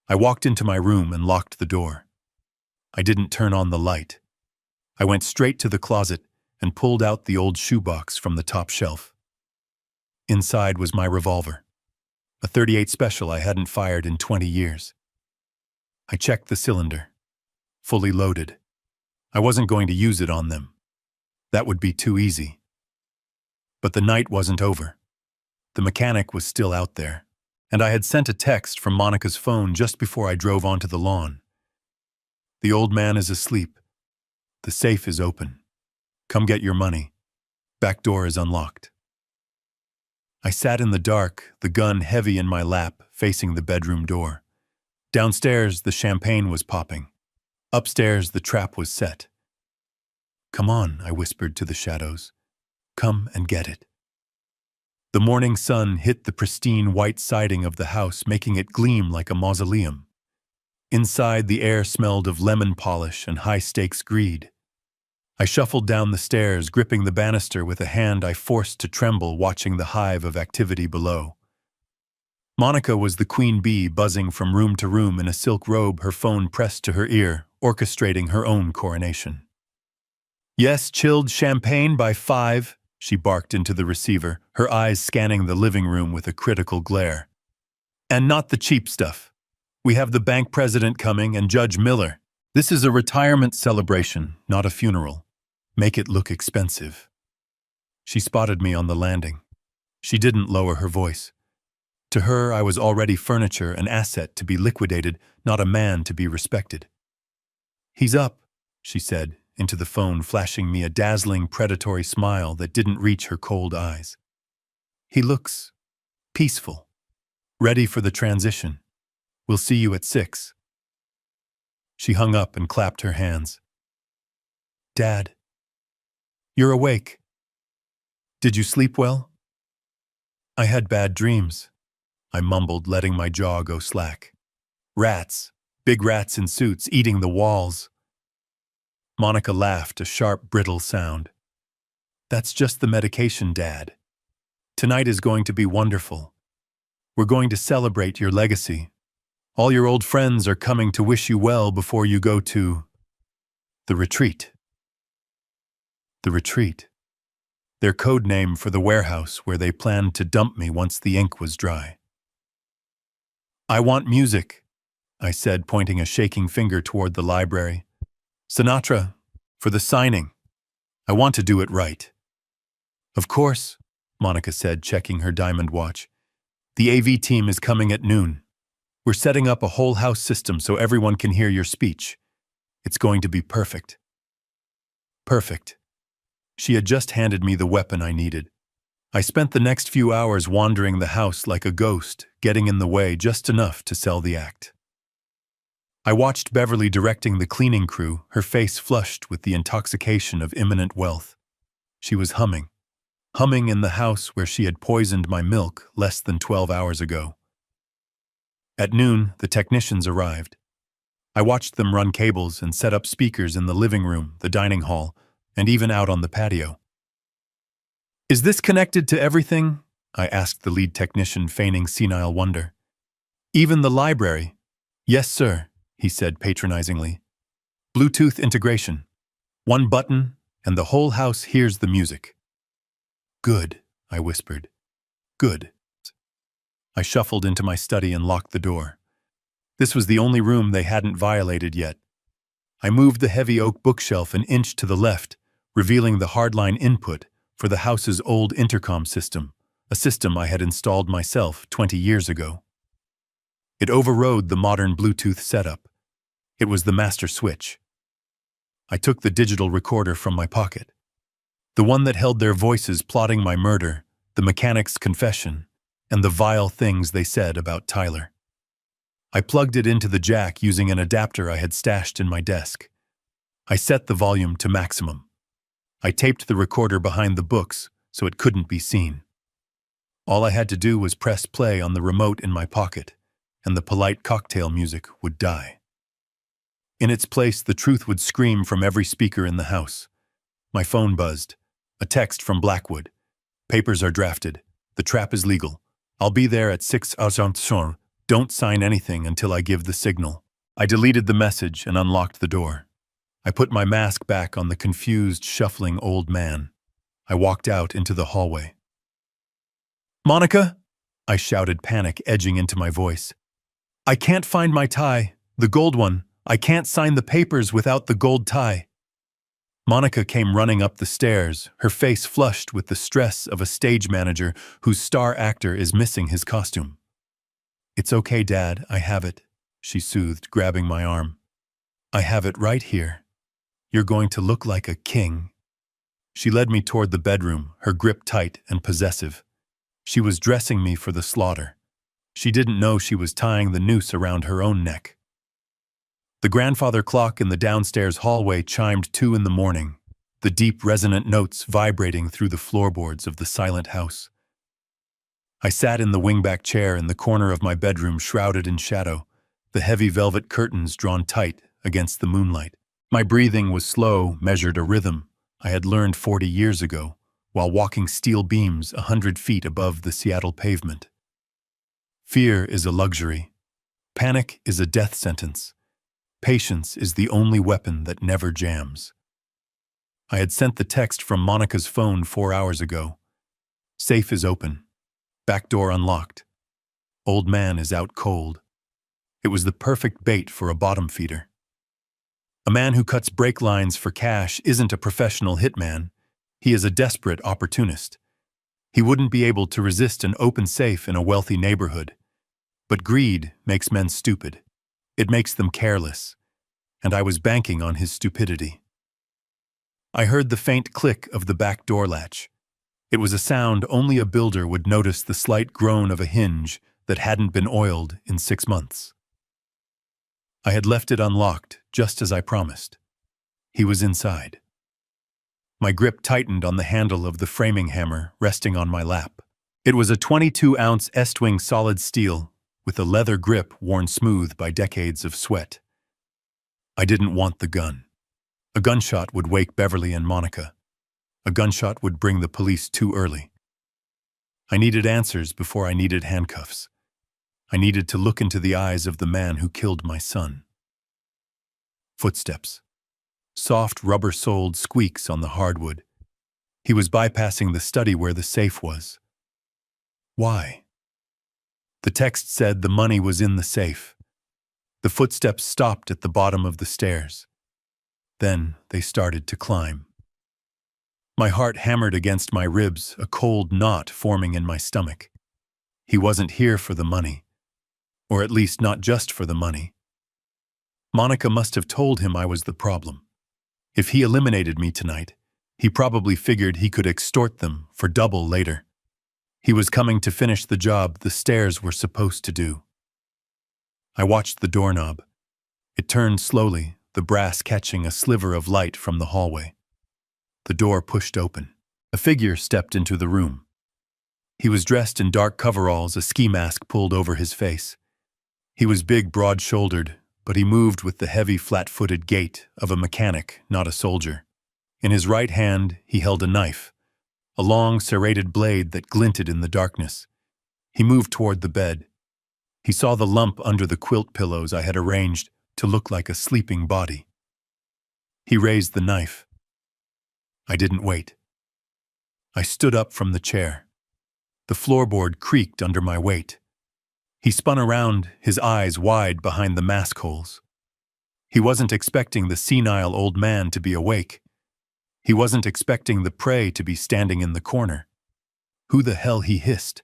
I walked into my room and locked the door. I didn't turn on the light. I went straight to the closet and pulled out the old shoebox from the top shelf. Inside was my revolver, a .38 Special I hadn't fired in 20 years. I checked the cylinder. Fully loaded. I wasn't going to use it on them. That would be too easy. But the night wasn't over. The mechanic was still out there, and I had sent a text from Monica's phone just before I drove onto the lawn. The old man is asleep. The safe is open. Come get your money. Back door is unlocked. I sat in the dark, the gun heavy in my lap, facing the bedroom door. Downstairs, the champagne was popping. Upstairs, the trap was set. Come on, I whispered to the shadows. Come and get it. The morning sun hit the pristine white siding of the house, making it gleam like a mausoleum. Inside, the air smelled of lemon polish and high-stakes greed. I shuffled down the stairs, gripping the banister with a hand I forced to tremble, watching the hive of activity below. Monica was the queen bee, buzzing from room to room in a silk robe, her phone pressed to her ear, orchestrating her own coronation. "Yes, chilled champagne by 5, she barked into the receiver, her eyes scanning the living room with a critical glare. "And not the cheap stuff. We have the bank president coming and Judge Miller. This is a retirement celebration, not a funeral. Make it look expensive." She spotted me on the landing. She didn't lower her voice. To her, I was already furniture, an asset to be liquidated, not a man to be respected. "He's up," she said, into the phone, flashing me a dazzling, predatory smile that didn't reach her cold eyes. "He looks peaceful, ready for the transition. We'll see you at 6. She hung up and clapped her hands. "Dad, you're awake. Did you sleep well?" "I had bad dreams," I mumbled, letting my jaw go slack. "Rats, big rats in suits, eating the walls." Monica laughed, a sharp, brittle sound. "That's just the medication, Dad. Tonight is going to be wonderful. We're going to celebrate your legacy. All your old friends are coming to wish you well before you go to the retreat." The retreat. Their code name for the warehouse where they planned to dump me once the ink was dry. "I want music," I said, pointing a shaking finger toward the library. "Sinatra, for the signing. I want to do it right." "Of course," Monica said, checking her diamond watch. "The AV team is coming at noon. We're setting up a whole house system so everyone can hear your speech. It's going to be perfect." Perfect. She had just handed me the weapon I needed. I spent the next few hours wandering the house like a ghost, getting in the way just enough to sell the act. I watched Beverly directing the cleaning crew, her face flushed with the intoxication of imminent wealth. She was humming in the house where she had poisoned my milk less than 12 hours ago. At noon, the technicians arrived. I watched them run cables and set up speakers in the living room, the dining hall, and even out on the patio. "Is this connected to everything?" I asked the lead technician, feigning senile wonder. "Even the library?" "Yes, sir," he said patronizingly. "Bluetooth integration. One button, and the whole house hears the music." "Good," I whispered. "Good." I shuffled into my study and locked the door. This was the only room they hadn't violated yet. I moved the heavy oak bookshelf an inch to the left, revealing the hardline input for the house's old intercom system, a system I had installed myself 20 years ago. It overrode the modern Bluetooth setup. It was the master switch. I took the digital recorder from my pocket. The one that held their voices plotting my murder, the mechanic's confession, and the vile things they said about Tyler. I plugged it into the jack using an adapter I had stashed in my desk. I set the volume to maximum. I taped the recorder behind the books so it couldn't be seen. All I had to do was press play on the remote in my pocket, and the polite cocktail music would die. In its place, the truth would scream from every speaker in the house. My phone buzzed. A text from Blackwood. "Papers are drafted. The trap is legal. I'll be there at 6 Argentson. Don't sign anything until I give the signal." I deleted the message and unlocked the door. I put my mask back on the confused, shuffling old man. I walked out into the hallway. "Monica!" I shouted, panic edging into my voice. "I can't find my tie, the gold one. I can't sign the papers without the gold tie." Monica came running up the stairs, her face flushed with the stress of a stage manager whose star actor is missing his costume. "It's okay, Dad, I have it," she soothed, grabbing my arm. "I have it right here. You're going to look like a king." She led me toward the bedroom, her grip tight and possessive. She was dressing me for the slaughter. She didn't know she was tying the noose around her own neck. The grandfather clock in the downstairs hallway chimed 2 in the morning, the deep resonant notes vibrating through the floorboards of the silent house. I sat in the wingback chair in the corner of my bedroom, shrouded in shadow, the heavy velvet curtains drawn tight against the moonlight. My breathing was slow, measured a rhythm I had learned 40 years ago, while walking steel beams 100 feet above the Seattle pavement. Fear is a luxury. Panic is a death sentence. Patience is the only weapon that never jams. I had sent the text from Monica's phone 4 hours ago. Safe is open. Back door unlocked. Old man is out cold. It was the perfect bait for a bottom feeder. A man who cuts brake lines for cash isn't a professional hitman. He is a desperate opportunist. He wouldn't be able to resist an open safe in a wealthy neighborhood. But greed makes men stupid. It makes them careless. And I was banking on his stupidity. I heard the faint click of the back door latch. It was a sound only a builder would notice, the slight groan of a hinge that hadn't been oiled in 6 months. I had left it unlocked, just as I promised. He was inside. My grip tightened on the handle of the framing hammer resting on my lap. It was a 22-ounce Estwing solid steel with a leather grip worn smooth by decades of sweat. I didn't want the gun. A gunshot would wake Beverly and Monica. A gunshot would bring the police too early. I needed answers before I needed handcuffs. I needed to look into the eyes of the man who killed my son. Footsteps. Soft, rubber-soled squeaks on the hardwood. He was bypassing the study where the safe was. Why? The text said the money was in the safe. The footsteps stopped at the bottom of the stairs. Then they started to climb. My heart hammered against my ribs, a cold knot forming in my stomach. He wasn't here for the money. Or at least not just for the money. Monica must have told him I was the problem. If he eliminated me tonight, he probably figured he could extort them for double later. He was coming to finish the job the stairs were supposed to do. I watched the doorknob. It turned slowly, the brass catching a sliver of light from the hallway. The door pushed open. A figure stepped into the room. He was dressed in dark coveralls, a ski mask pulled over his face. He was big, broad-shouldered, but he moved with the heavy, flat-footed gait of a mechanic, not a soldier. In his right hand, he held a knife, a long, serrated blade that glinted in the darkness. He moved toward the bed. He saw the lump under the quilt pillows I had arranged to look like a sleeping body. He raised the knife. I didn't wait. I stood up from the chair. The floorboard creaked under my weight. He spun around, his eyes wide behind the mask holes. He wasn't expecting the senile old man to be awake. He wasn't expecting the prey to be standing in the corner. Who the hell, he hissed.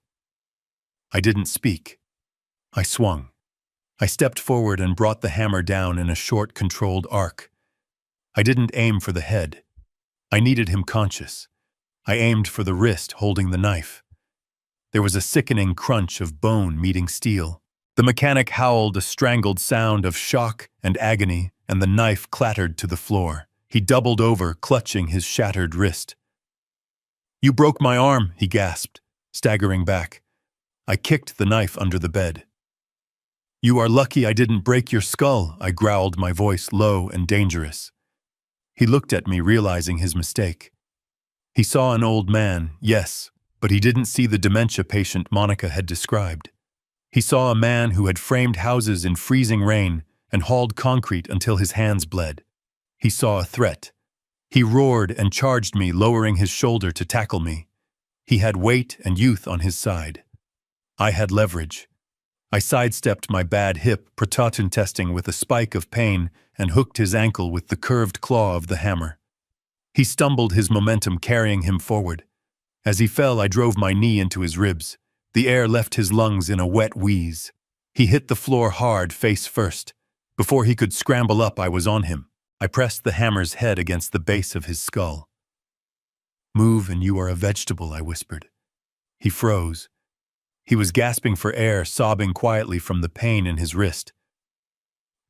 I didn't speak. I swung. I stepped forward and brought the hammer down in a short, controlled arc. I didn't aim for the head. I needed him conscious. I aimed for the wrist holding the knife. There was a sickening crunch of bone meeting steel. The mechanic howled a strangled sound of shock and agony, and the knife clattered to the floor. He doubled over, clutching his shattered wrist. "You broke my arm," he gasped, staggering back. I kicked the knife under the bed. "You are lucky I didn't break your skull," I growled, my voice low and dangerous. He looked at me, realizing his mistake. He saw an old man, yes, but he didn't see the dementia patient Monica had described. He saw a man who had framed houses in freezing rain and hauled concrete until his hands bled. He saw a threat. He roared and charged me, lowering his shoulder to tackle me. He had weight and youth on his side. I had leverage. I sidestepped my bad hip, proton testing with a spike of pain, and hooked his ankle with the curved claw of the hammer. He stumbled, his momentum carrying him forward. As he fell, I drove my knee into his ribs. The air left his lungs in a wet wheeze. He hit the floor hard, face first. Before he could scramble up, I was on him. I pressed the hammer's head against the base of his skull. "Move and you are a vegetable," I whispered. He froze. He was gasping for air, sobbing quietly from the pain in his wrist.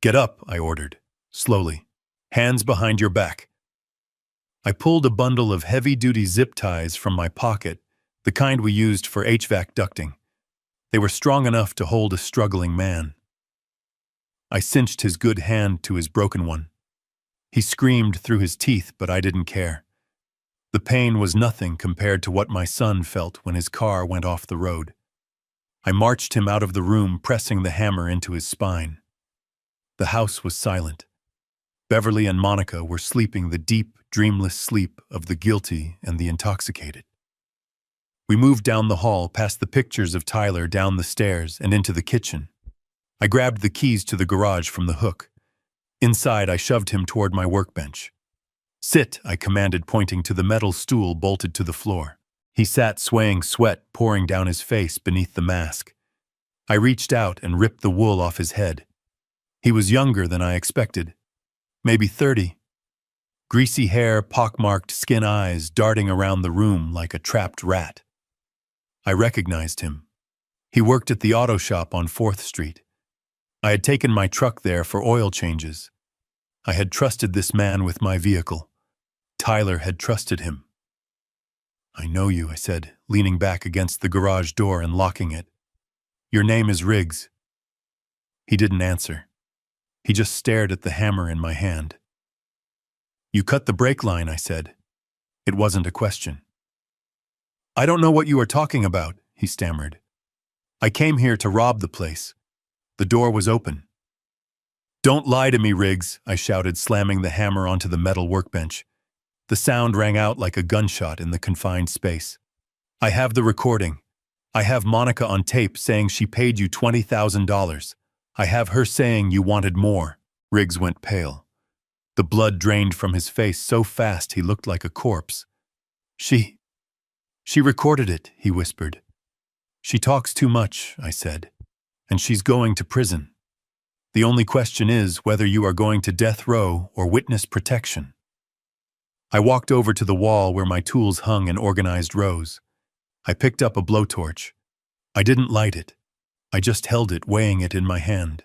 "Get up," I ordered, slowly. "Hands behind your back." I pulled a bundle of heavy-duty zip ties from my pocket, the kind we used for HVAC ducting. They were strong enough to hold a struggling man. I cinched his good hand to his broken one. He screamed through his teeth, but I didn't care. The pain was nothing compared to what my son felt when his car went off the road. I marched him out of the room, pressing the hammer into his spine. The house was silent. Beverly and Monica were sleeping the deep, dreamless sleep of the guilty and the intoxicated. We moved down the hall, past the pictures of Tyler, down the stairs, and into the kitchen. I grabbed the keys to the garage from the hook. Inside, I shoved him toward my workbench. "Sit," I commanded, pointing to the metal stool bolted to the floor. He sat, swaying, sweat pouring down his face beneath the mask. I reached out and ripped the wool off his head. He was younger than I expected. Maybe 30. Greasy hair, pockmarked skin, eyes darting around the room like a trapped rat. I recognized him. He worked at the auto shop on 4th Street. I had taken my truck there for oil changes. I had trusted this man with my vehicle. Tyler had trusted him. "I know you," I said, leaning back against the garage door and locking it. "Your name is Riggs." He didn't answer. He just stared at the hammer in my hand. "You cut the brake line," I said. It wasn't a question. "I don't know what you are talking about," he stammered. "I came here to rob the place. The door was open." "Don't lie to me, Riggs," I shouted, slamming the hammer onto the metal workbench. The sound rang out like a gunshot in the confined space. "I have the recording. I have Monica on tape saying she paid you $20,000. I have her saying you wanted more." Riggs went pale. The blood drained from his face so fast he looked like a corpse. She recorded it," he whispered. "She talks too much," I said, "and she's going to prison. The only question is whether you are going to death row or witness protection." I walked over to the wall where my tools hung in organized rows. I picked up a blowtorch. I didn't light it. I just held it, weighing it in my hand.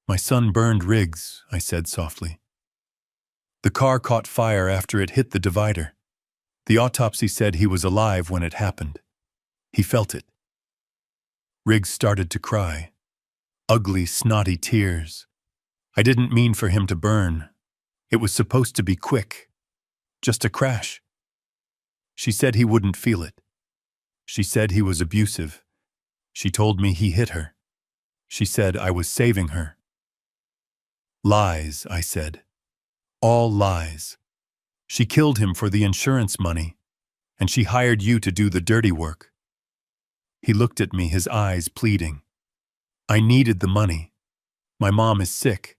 "My son burned Riggs," I said softly. "The car caught fire after it hit the divider. The autopsy said he was alive when it happened. He felt it." Riggs started to cry. Ugly, snotty tears. I didn't mean for him to burn. It was supposed to be quick. Just a crash. She said he wouldn't feel it. She said he was abusive. She told me he hit her. She said I was saving her. "Lies," I said. "All lies. She killed him for the insurance money, and she hired you to do the dirty work." He looked at me, his eyes pleading. "I needed the money. My mom is sick.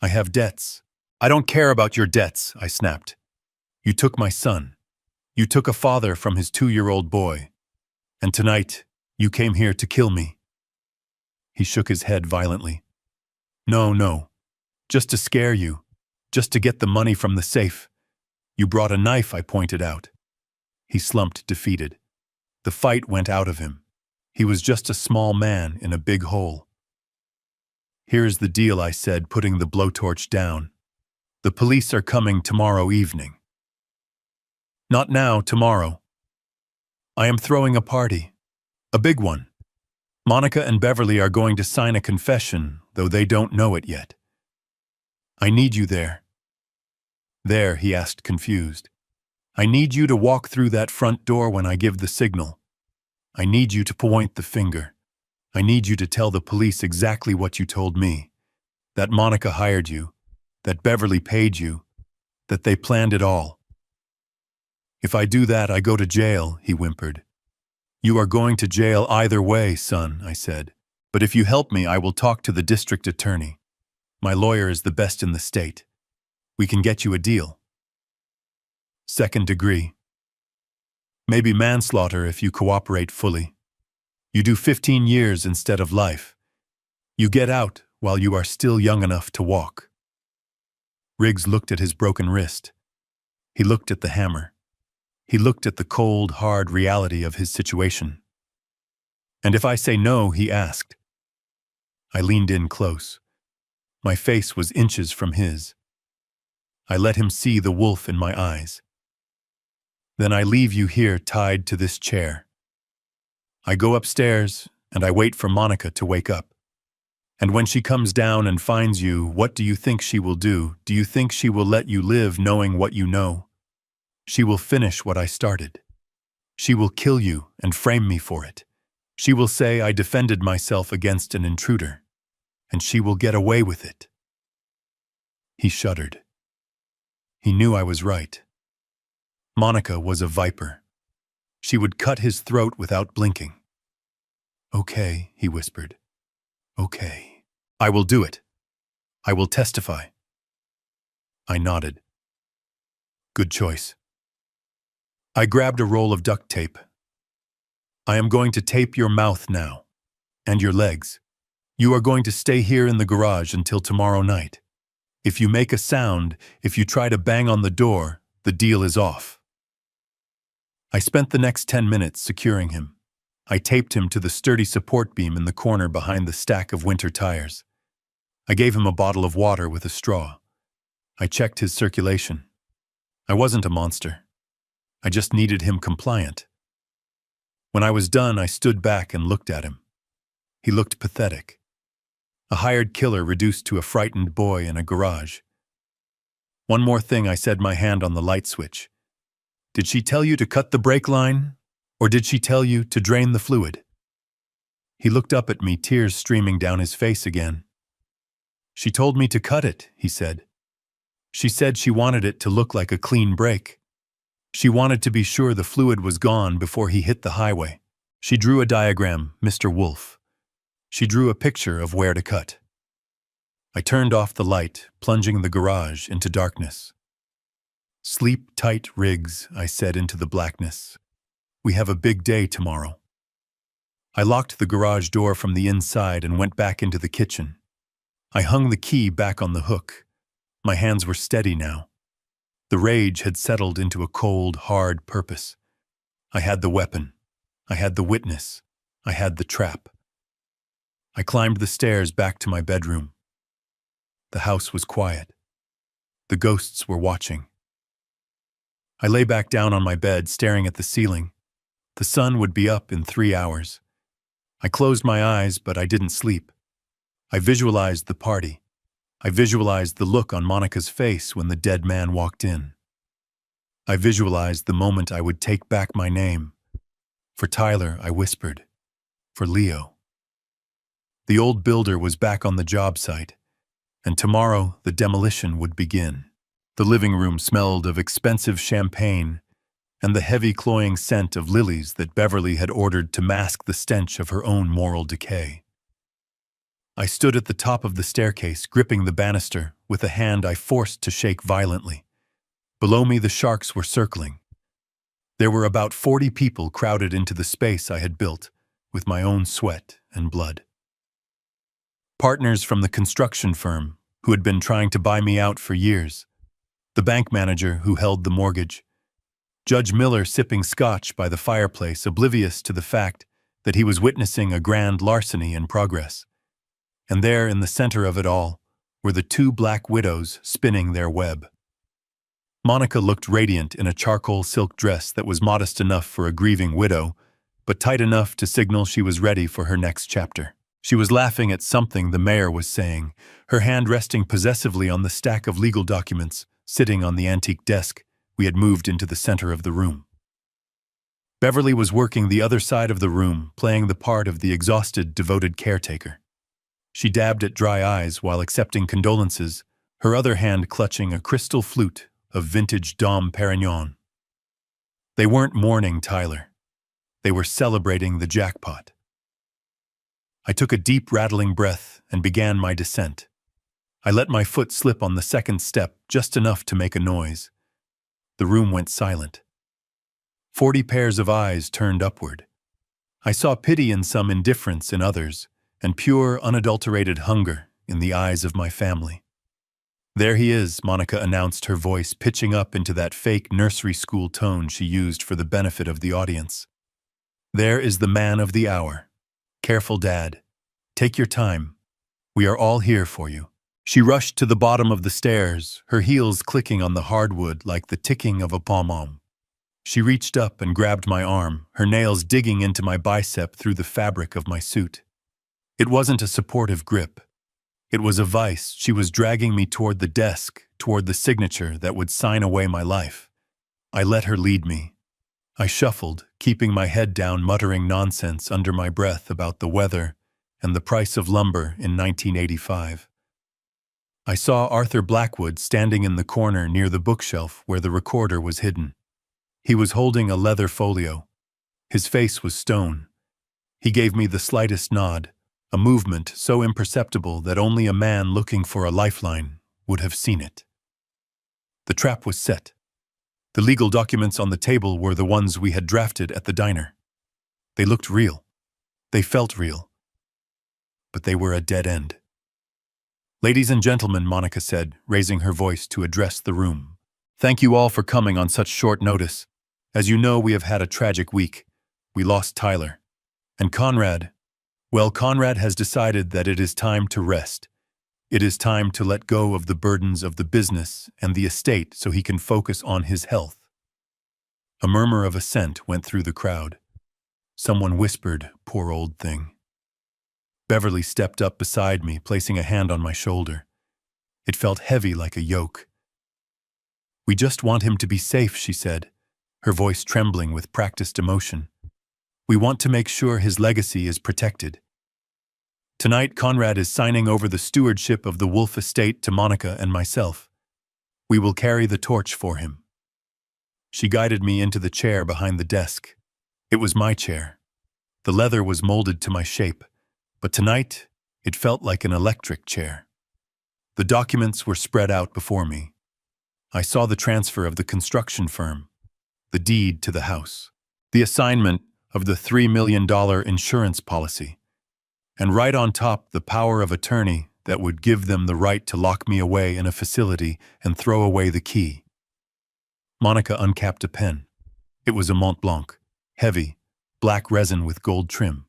I have debts." "I don't care about your debts," I snapped. "You took my son. You took a father from his 2-year-old boy. And tonight, you came here to kill me." He shook his head violently. No. Just to scare you. Just to get the money from the safe. You brought a knife," I pointed out. He slumped, defeated. The fight went out of him. He was just a small man in a big hole. "Here's the deal," I said, putting the blowtorch down. "The police are coming tomorrow evening." "Not now, tomorrow. I am throwing a party. A big one. Monica and Beverly are going to sign a confession, though they don't know it yet. I need you there." "There?" he asked, confused. "I need you to walk through that front door when I give the signal. I need you to point the finger. I need you to tell the police exactly what you told me. That Monica hired you. That Beverly paid you. That they planned it all." "If I do that, I go to jail," he whimpered. "You are going to jail either way, son," I said. "But if you help me, I will talk to the district attorney. My lawyer is the best in the state. We can get you a deal. 2nd degree. Maybe manslaughter if you cooperate fully. You do 15 years instead of life. You get out while you are still young enough to walk." Riggs looked at his broken wrist. He looked at the hammer. He looked at the cold, hard reality of his situation. "And if I say no," he asked. I leaned in close. My face was inches from his. I let him see the wolf in my eyes. "Then I leave you here tied to this chair. I go upstairs and I wait for Monica to wake up. And when she comes down and finds you, what do you think she will do? Do you think she will let you live knowing what you know? She will finish what I started. She will kill you and frame me for it. She will say I defended myself against an intruder, and she will get away with it." He shuddered. He knew I was right. Monica was a viper. She would cut his throat without blinking. "Okay," he whispered. "Okay. I will do it. I will testify." I nodded. "Good choice." I grabbed a roll of duct tape. "I am going to tape your mouth now, and your legs. You are going to stay here in the garage until tomorrow night. If you make a sound, if you try to bang on the door, the deal is off." I spent the next 10 minutes securing him. I taped him to the sturdy support beam in the corner behind the stack of winter tires. I gave him a bottle of water with a straw. I checked his circulation. I wasn't a monster. I just needed him compliant. When I was done, I stood back and looked at him. He looked pathetic. A hired killer reduced to a frightened boy in a garage. "One more thing," I said, my hand on the light switch. "Did she tell you to cut the brake line? Or did she tell you to drain the fluid?" He looked up at me, tears streaming down his face again. "She told me to cut it," he said. "She said she wanted it to look like a clean break. She wanted to be sure the fluid was gone before he hit the highway. She drew a diagram, Mr. Wolf. She drew a picture of where to cut." I turned off the light, plunging the garage into darkness. "Sleep tight, Riggs," I said into the blackness. "We have a big day tomorrow." I locked the garage door from the inside and went back into the kitchen. I hung the key back on the hook. My hands were steady now. The rage had settled into a cold, hard purpose. I had the weapon. I had the witness. I had the trap. I climbed the stairs back to my bedroom. The house was quiet. The ghosts were watching. I lay back down on my bed, staring at the ceiling. The sun would be up in 3 hours. I closed my eyes, but I didn't sleep. I visualized the party. I visualized the look on Monica's face when the dead man walked in. I visualized the moment I would take back my name. For Tyler, I whispered. For Leo. The old builder was back on the job site, and tomorrow the demolition would begin. The living room smelled of expensive champagne and the heavy cloying scent of lilies that Beverly had ordered to mask the stench of her own moral decay. I stood at the top of the staircase, gripping the banister with a hand I forced to shake violently. Below me the sharks were circling. There were about 40 people crowded into the space I had built with my own sweat and blood. Partners from the construction firm who had been trying to buy me out for years. The bank manager who held the mortgage. Judge Miller sipping scotch by the fireplace, oblivious to the fact that he was witnessing a grand larceny in progress. And there, in the center of it all, were the 2 black widows spinning their web. Monica looked radiant in a charcoal silk dress that was modest enough for a grieving widow, but tight enough to signal she was ready for her next chapter. She was laughing at something the mayor was saying, her hand resting possessively on the stack of legal documents sitting on the antique desk we had moved into the center of the room. Beverly was working the other side of the room, playing the part of the exhausted, devoted caretaker. She dabbed at dry eyes while accepting condolences, her other hand clutching a crystal flute of vintage Dom Perignon. They weren't mourning Tyler. They were celebrating the jackpot. I took a deep, rattling breath and began my descent. I let my foot slip on the second step, just enough to make a noise. The room went silent. 40 pairs of eyes turned upward. I saw pity in some, indifference in others, and pure, unadulterated hunger in the eyes of my family. "There he is," Monica announced, her voice pitching up into that fake nursery school tone she used for the benefit of the audience. "There is the man of the hour. Careful, Dad. Take your time. We are all here for you." She rushed to the bottom of the stairs, her heels clicking on the hardwood like the ticking of a pom-pom. She reached up and grabbed my arm, her nails digging into my bicep through the fabric of my suit. It wasn't a supportive grip. It was a vice. She was dragging me toward the desk, toward the signature that would sign away my life. I let her lead me. I shuffled, keeping my head down, muttering nonsense under my breath about the weather and the price of lumber in 1985. I saw Arthur Blackwood standing in the corner near the bookshelf where the recorder was hidden. He was holding a leather folio. His face was stone. He gave me the slightest nod, a movement so imperceptible that only a man looking for a lifeline would have seen it. The trap was set. The legal documents on the table were the ones we had drafted at the diner. They looked real. They felt real. But they were a dead end. "Ladies and gentlemen," Monica said, raising her voice to address the room. "Thank you all for coming on such short notice. As you know, we have had a tragic week. We lost Tyler. And Conrad, well, Conrad has decided that it is time to rest. It is time to let go of the burdens of the business and the estate so he can focus on his health." A murmur of assent went through the crowd. Someone whispered, "Poor old thing." Beverly stepped up beside me, placing a hand on my shoulder. It felt heavy like a yoke. "We just want him to be safe," she said, her voice trembling with practiced emotion. "We want to make sure his legacy is protected. Tonight, Conrad is signing over the stewardship of the Wolf estate to Monica and myself. We will carry the torch for him." She guided me into the chair behind the desk. It was my chair. The leather was molded to my shape, but tonight it felt like an electric chair. The documents were spread out before me. I saw the transfer of the construction firm, the deed to the house, the assignment of the $3 million insurance policy, and right on top the power of attorney that would give them the right to lock me away in a facility and throw away the key. Monica uncapped a pen. It was a Mont Blanc, heavy, black resin with gold trim.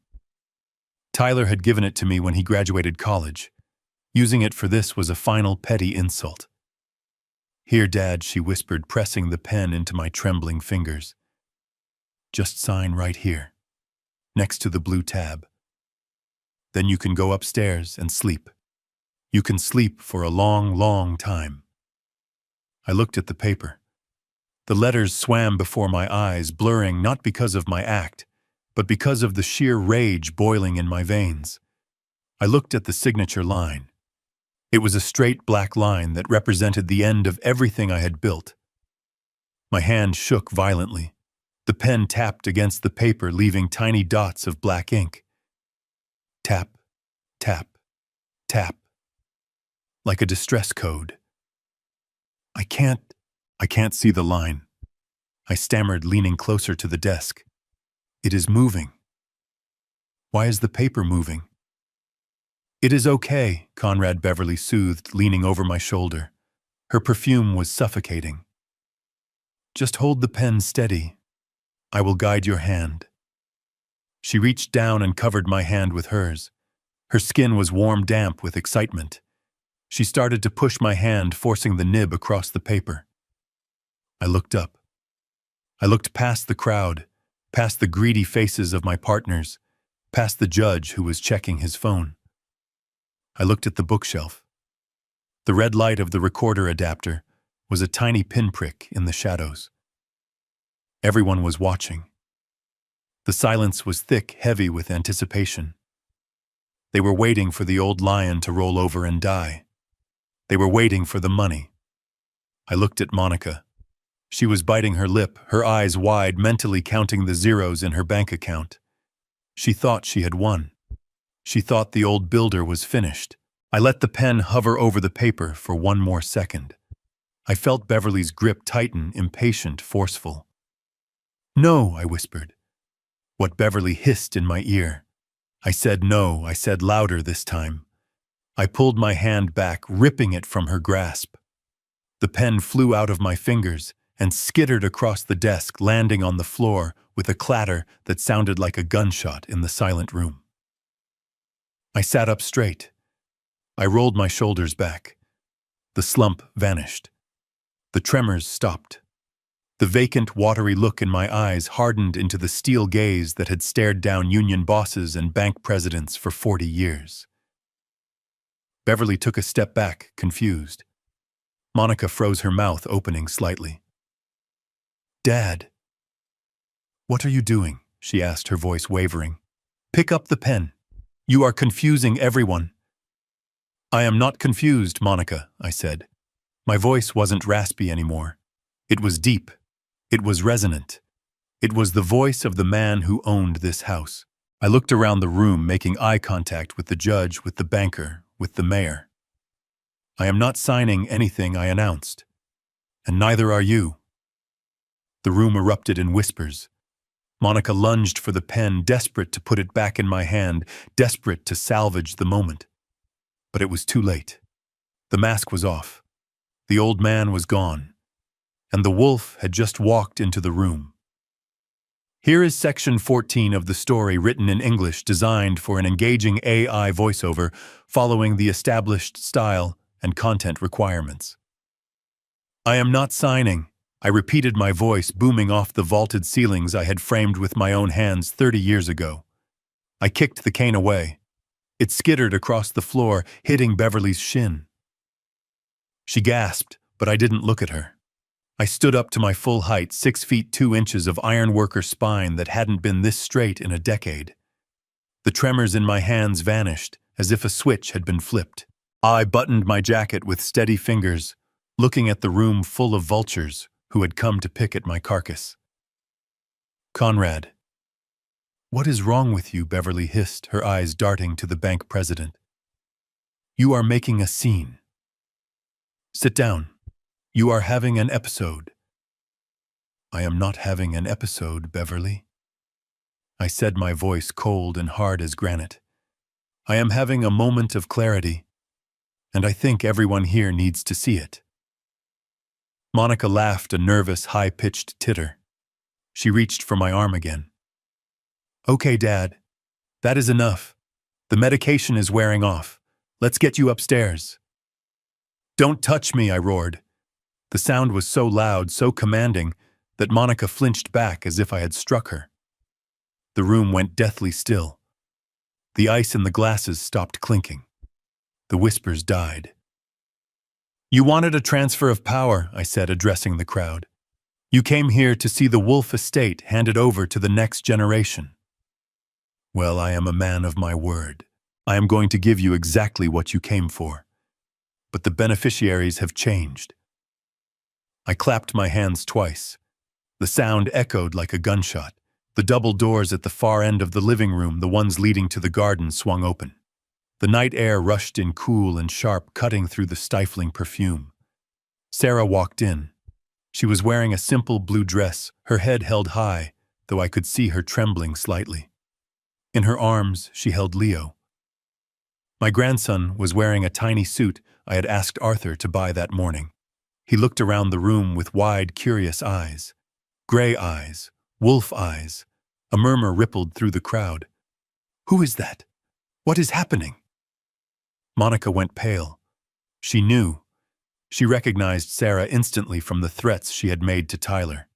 Tyler had given it to me when he graduated college. Using it for this was a final petty insult. "Here, Dad," she whispered, pressing the pen into my trembling fingers. "Just sign right here, next to the blue tab. Then you can go upstairs and sleep. You can sleep for a long, long time." I looked at the paper. The letters swam before my eyes, blurring not because of my act, but because of the sheer rage boiling in my veins. I looked at the signature line. It was a straight black line that represented the end of everything I had built. My hand shook violently. The pen tapped against the paper, leaving tiny dots of black ink. Tap, tap, tap. Like a distress code. I can't see the line. I stammered, leaning closer to the desk. "It is moving." "Why is the paper moving?" "It is okay," Conrad Beverly soothed, leaning over my shoulder. Her perfume was suffocating. "Just hold the pen steady. I will guide your hand." She reached down and covered my hand with hers. Her skin was warm, damp with excitement. She started to push my hand, forcing the nib across the paper. I looked up. I looked past the crowd, past the greedy faces of my partners, past the judge who was checking his phone. I looked at the bookshelf. The red light of the recorder adapter was a tiny pinprick in the shadows. Everyone was watching. The silence was thick, heavy with anticipation. They were waiting for the old lion to roll over and die. They were waiting for the money. I looked at Monica. She was biting her lip, her eyes wide, mentally counting the zeros in her bank account. She thought she had won. She thought the old builder was finished. I let the pen hover over the paper for one more second. I felt Beverly's grip tighten, impatient, forceful. "No," I whispered. What Beverly hissed in my ear. I said no, I said louder this time. I pulled my hand back, ripping it from her grasp. The pen flew out of my fingers and skittered across the desk, landing on the floor with a clatter that sounded like a gunshot in the silent room. I sat up straight. I rolled my shoulders back. The slump vanished. The tremors stopped. The vacant, watery look in my eyes hardened into the steel gaze that had stared down union bosses and bank presidents for 40 years. Beverly took a step back, confused. Monica froze her mouth, opening slightly. "Dad." "What are you doing?" she asked, her voice wavering. "Pick up the pen. You are confusing everyone." "I am not confused, Monica," I said. My voice wasn't raspy anymore. It was deep. It was resonant. It was the voice of the man who owned this house. I looked around the room, making eye contact with the judge, with the banker, with the mayor. "I am not signing anything," I announced. "And neither are you." The room erupted in whispers. Monica lunged for the pen, desperate to put it back in my hand, desperate to salvage the moment. But it was too late. The mask was off. The old man was gone. And the wolf had just walked into the room. Here is section 14 of the story, written in English, designed for an engaging AI voiceover, following the established style and content requirements. "I am not signing," I repeated, my voice booming off the vaulted ceilings I had framed with my own hands 30 years ago. I kicked the cane away. It skittered across the floor, hitting Beverly's shin. She gasped, but I didn't look at her. I stood up to my full height, 6 feet 2 inches of ironworker spine that hadn't been this straight in a decade. The tremors in my hands vanished, as if a switch had been flipped. I buttoned my jacket with steady fingers, looking at the room full of vultures who had come to pick at my carcass. "Conrad." "What is wrong with you?" Beverly hissed, her eyes darting to the bank president. "You are making a scene. Sit down. You are having an episode." "I am not having an episode, Beverly," I said, my voice cold and hard as granite. "I am having a moment of clarity, and I think everyone here needs to see it." Monica laughed, a nervous, high-pitched titter. She reached for my arm again. "Okay, Dad. That is enough. The medication is wearing off. Let's get you upstairs." "Don't touch me," I roared. The sound was so loud, so commanding, that Monica flinched back as if I had struck her. The room went deathly still. The ice in the glasses stopped clinking. The whispers died. "You wanted a transfer of power," I said, addressing the crowd. "You came here to see the Wolf estate handed over to the next generation." "Well, I am a man of my word. I am going to give you exactly what you came for. But the beneficiaries have changed." I clapped my hands twice. The sound echoed like a gunshot. The double doors at the far end of the living room, the ones leading to the garden, swung open. The night air rushed in cool and sharp, cutting through the stifling perfume. Sarah walked in. She was wearing a simple blue dress, her head held high, though I could see her trembling slightly. In her arms, she held Leo. My grandson was wearing a tiny suit I had asked Arthur to buy that morning. He looked around the room with wide, curious eyes. Gray eyes, wolf eyes. A murmur rippled through the crowd. "Who is that? What is happening?" Monica went pale. She knew. She recognized Sarah instantly from the threats she had made to Tyler.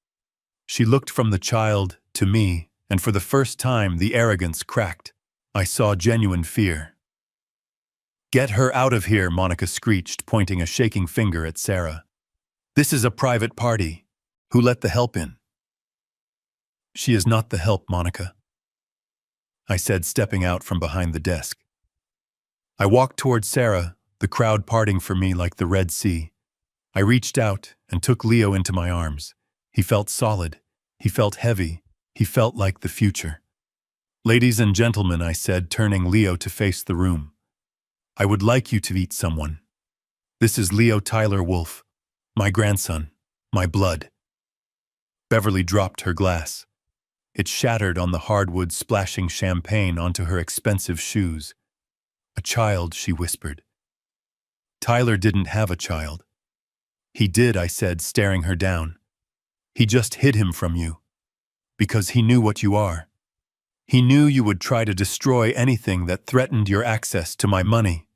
She looked from the child to me, and for the first time the arrogance cracked. I saw genuine fear. "Get her out of here," Monica screeched, pointing a shaking finger at Sarah. "This is a private party. Who let the help in?" "She is not the help, Monica," I said, stepping out from behind the desk. I walked toward Sarah, the crowd parting for me like the Red Sea. I reached out and took Leo into my arms. He felt solid. He felt heavy. He felt like the future. "Ladies and gentlemen," I said, turning Leo to face the room, "I would like you to meet someone. This is Leo Tyler Wolf, my grandson, my blood." Beverly dropped her glass. It shattered on the hardwood, splashing champagne onto her expensive shoes. "A child," she whispered. "Tyler didn't have a child." "He did," I said, staring her down. "He just hid him from you. Because he knew what you are. He knew you would try to destroy anything that threatened your access to my money."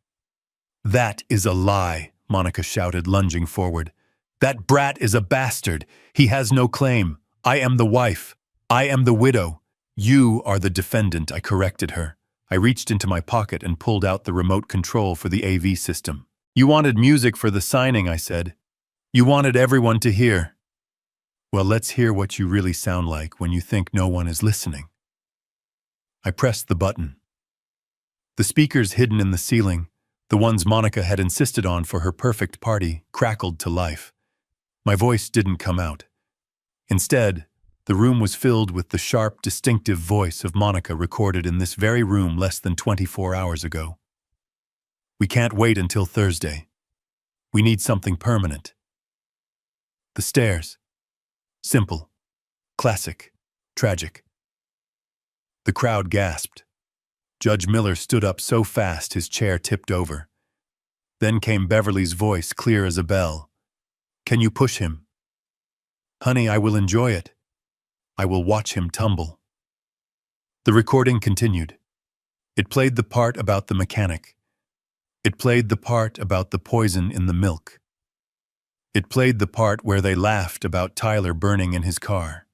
"That is a lie," Monica shouted, lunging forward. That brat is a bastard. He has no claim. I am the wife. I am the widow. You are the defendant, I corrected her. I reached into my pocket and pulled out the remote control for the AV system. You wanted music for the signing, I said. You wanted everyone to hear. Well, let's hear what you really sound like when you think no one is listening. I pressed the button. The speakers hidden in the ceiling, the ones Monica had insisted on for her perfect party, crackled to life. My voice didn't come out. Instead, the room was filled with the sharp, distinctive voice of Monica recorded in this very room less than 24 hours ago. We can't wait until Thursday. We need something permanent. The stairs. Simple. Classic. Tragic. The crowd gasped. Judge Miller stood up so fast his chair tipped over. Then came Beverly's voice, clear as a bell. Can you push him? Honey, I will enjoy it. I will watch him tumble. The recording continued. It played the part about the mechanic. It played the part about the poison in the milk. It played the part where they laughed about Tyler burning in his car.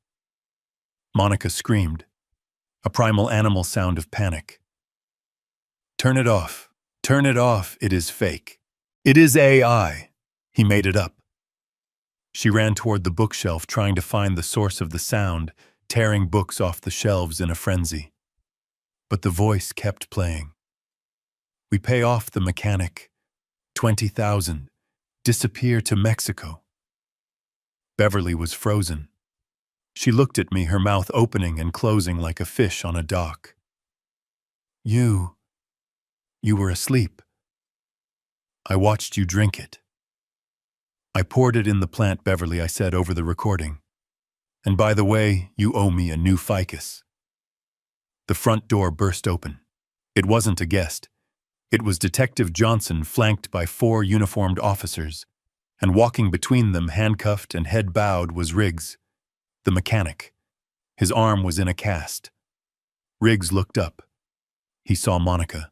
Monica screamed, a primal animal sound of panic. Turn it off. Turn it off. It is fake. It is AI. He made it up. She ran toward the bookshelf, trying to find the source of the sound, tearing books off the shelves in a frenzy. But the voice kept playing. We pay off the mechanic. 20,000. Disappear to Mexico. Beverly was frozen. She looked at me, her mouth opening and closing like a fish on a dock. You were asleep. I watched you drink it. I poured it in the plant, Beverly, I said over the recording. And by the way, you owe me a new ficus. The front door burst open. It wasn't a guest. It was Detective Johnson, flanked by 4 uniformed officers, and walking between them, handcuffed and head bowed, was Riggs, the mechanic. His arm was in a cast. Riggs looked up. He saw Monica.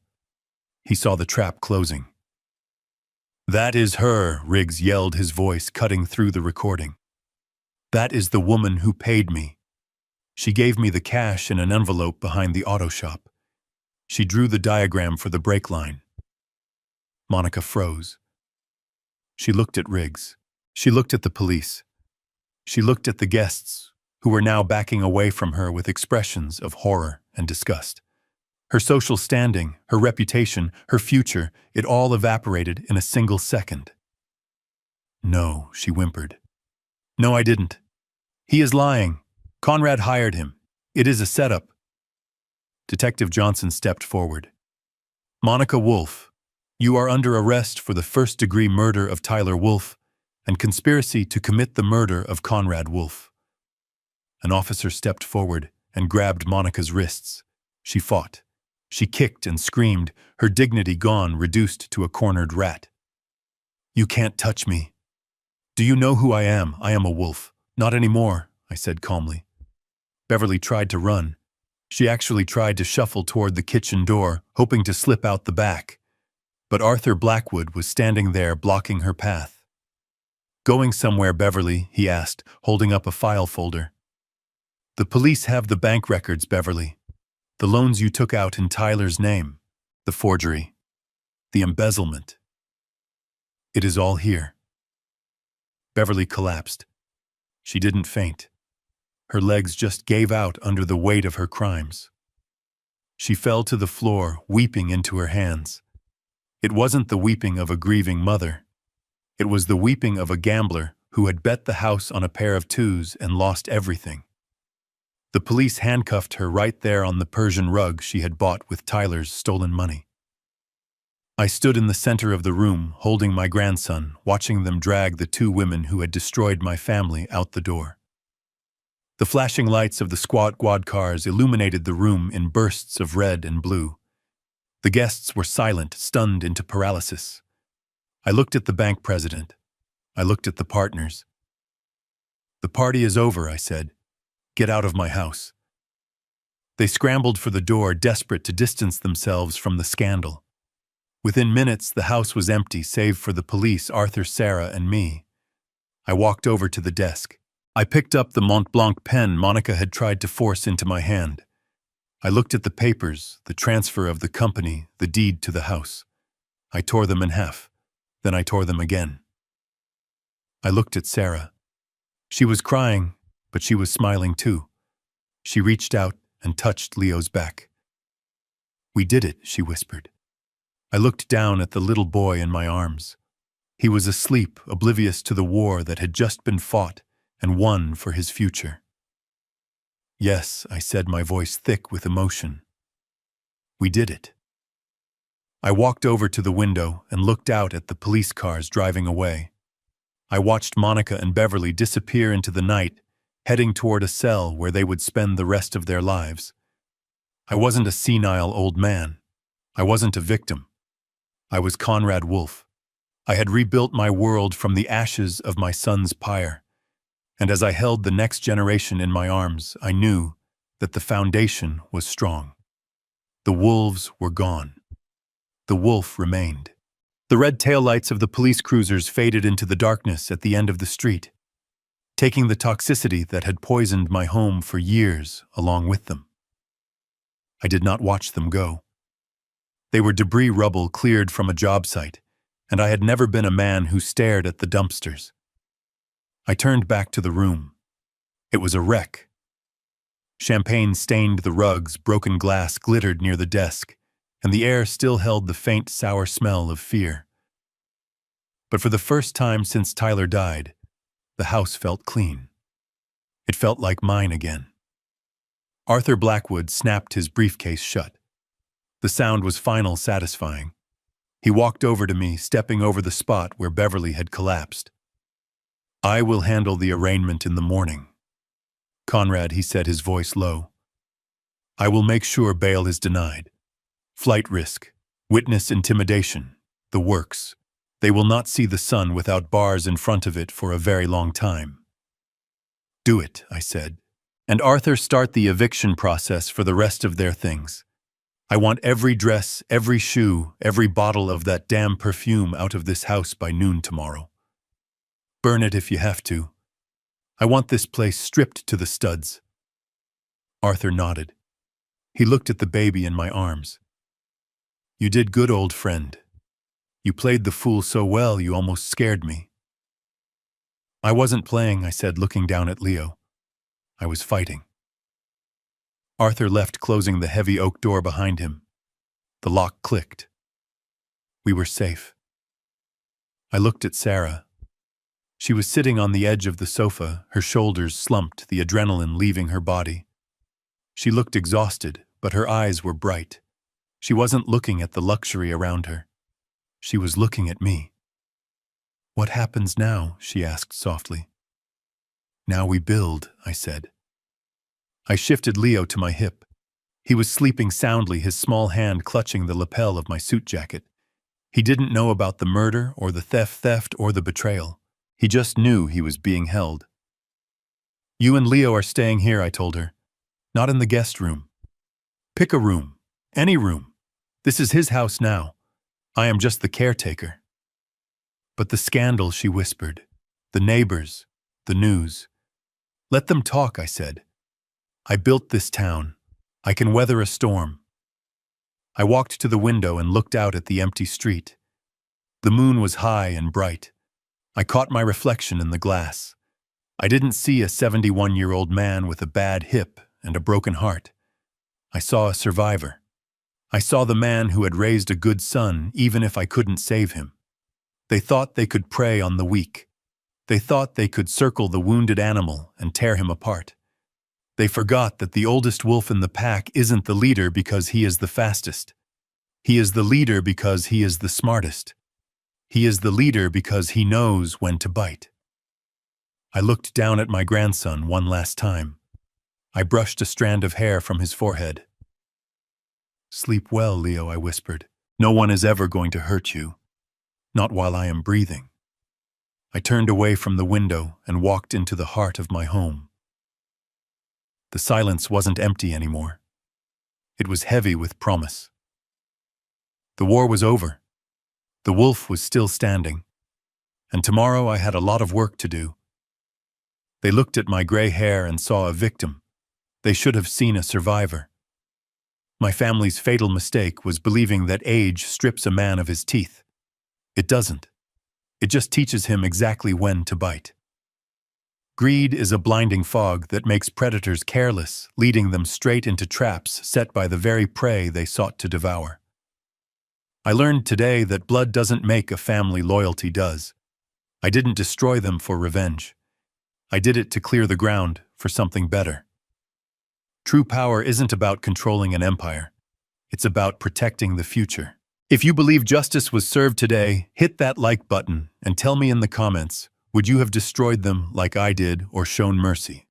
He saw the trap closing. That is her, Riggs yelled, his voice cutting through the recording. That is the woman who paid me. She gave me the cash in an envelope behind the auto shop. She drew the diagram for the brake line. Monica froze. She looked at Riggs. She looked at the police. She looked at the guests, who were now backing away from her with expressions of horror and disgust. Her social standing, her reputation, her future, it all evaporated in a single second. No, she whimpered. No, I didn't. He is lying. Conrad hired him. It is a setup. Detective Johnson stepped forward. Monica Wolf, you are under arrest for the first-degree murder of Tyler Wolf and conspiracy to commit the murder of Conrad Wolf. An officer stepped forward and grabbed Monica's wrists. She fought. She kicked and screamed, her dignity gone, reduced to a cornered rat. You can't touch me. Do you know who I am? I am a wolf. Not anymore, I said calmly. Beverly tried to run. She actually tried to shuffle toward the kitchen door, hoping to slip out the back. But Arthur Blackwood was standing there, blocking her path. Going somewhere, Beverly? He asked, holding up a file folder. The police have the bank records, Beverly. The loans you took out in Tyler's name. The forgery. The embezzlement. It is all here. Beverly collapsed. She didn't faint. Her legs just gave out under the weight of her crimes. She fell to the floor, weeping into her hands. It wasn't the weeping of a grieving mother. It was the weeping of a gambler who had bet the house on a pair of twos and lost everything. The police handcuffed her right there on the Persian rug she had bought with Tyler's stolen money. I stood in the center of the room, holding my grandson, watching them drag the 2 women who had destroyed my family out the door. The flashing lights of the squad cars illuminated the room in bursts of red and blue. The guests were silent, stunned into paralysis. I looked at the bank president. I looked at the partners. The party is over, I said. Get out of my house. They scrambled for the door, desperate to distance themselves from the scandal. Within minutes, the house was empty, save for the police, Arthur, Sarah, and me. I walked over to the desk. I picked up the Mont Blanc pen Monica had tried to force into my hand. I looked at the papers, the transfer of the company, the deed to the house. I tore them in half. Then I tore them again. I looked at Sarah. She was crying, but she was smiling too. She reached out and touched Leo's back. "We did it," she whispered. I looked down at the little boy in my arms. He was asleep, oblivious to the war that had just been fought and won for his future. "Yes," I said, my voice thick with emotion. "We did it." I walked over to the window and looked out at the police cars driving away. I watched Monica and Beverly disappear into the night, heading toward a cell where they would spend the rest of their lives. I wasn't a senile old man. I wasn't a victim. I was Conrad Wolf. I had rebuilt my world from the ashes of my son's pyre. And as I held the next generation in my arms, I knew that the foundation was strong. The wolves were gone. The wolf remained. The red taillights of the police cruisers faded into the darkness at the end of the street, taking the toxicity that had poisoned my home for years along with them. I did not watch them go. They were debris rubble cleared from a job site, and I had never been a man who stared at the dumpsters. I turned back to the room. It was a wreck. Champagne stained the rugs, broken glass glittered near the desk, and the air still held the faint, sour smell of fear. But for the first time since Tyler died, the house felt clean. It felt like mine again. Arthur Blackwood snapped his briefcase shut. The sound was final, satisfying. He walked over to me, stepping over the spot where Beverly had collapsed. "I will handle the arraignment in the morning. Conrad," he said, his voice low. "I will make sure bail is denied. Flight risk, witness intimidation, the works. They will not see the sun without bars in front of it for a very long time." "Do it," I said. "And Arthur, start the eviction process for the rest of their things. I want every dress, every shoe, every bottle of that damn perfume out of this house by noon tomorrow. Burn it if you have to. I want this place stripped to the studs." Arthur nodded. He looked at the baby in my arms. "You did good, old friend. You played the fool so well you almost scared me." "I wasn't playing," I said, looking down at Leo. "I was fighting." Arthur left, closing the heavy oak door behind him. The lock clicked. We were safe. I looked at Sarah. She was sitting on the edge of the sofa, her shoulders slumped, the adrenaline leaving her body. She looked exhausted, but her eyes were bright. She wasn't looking at the luxury around her. She was looking at me. "What happens now?" she asked softly. "Now we build," I said. I shifted Leo to my hip. He was sleeping soundly, his small hand clutching the lapel of my suit jacket. He didn't know about the murder or the theft or the betrayal. He just knew he was being held. "You and Leo are staying here," I told her. "Not in the guest room. Pick a room. Any room. This is his house now. I am just the caretaker." "But the scandal," she whispered. "The neighbors. The news." "Let them talk," I said. "I built this town. I can weather a storm." I walked to the window and looked out at the empty street. The moon was high and bright. I caught my reflection in the glass. I didn't see a 71-year-old man with a bad hip and a broken heart. I saw a survivor. I saw the man who had raised a good son even if I couldn't save him. They thought they could prey on the weak. They thought they could circle the wounded animal and tear him apart. They forgot that the oldest wolf in the pack isn't the leader because he is the fastest. He is the leader because he is the smartest. He is the leader because he knows when to bite. I looked down at my grandson one last time. I brushed a strand of hair from his forehead. "Sleep well, Leo," I whispered. "No one is ever going to hurt you. Not while I am breathing." I turned away from the window and walked into the heart of my home. The silence wasn't empty anymore. It was heavy with promise. The war was over. The wolf was still standing. And tomorrow I had a lot of work to do. They looked at my gray hair and saw a victim. They should have seen a survivor. My family's fatal mistake was believing that age strips a man of his teeth. It doesn't. It just teaches him exactly when to bite. Greed is a blinding fog that makes predators careless, leading them straight into traps set by the very prey they sought to devour. I learned today that blood doesn't make a family, loyalty does. I didn't destroy them for revenge. I did it to clear the ground for something better. True power isn't about controlling an empire. It's about protecting the future. If you believe justice was served today, hit that like button and tell me in the comments, would you have destroyed them like I did or shown mercy?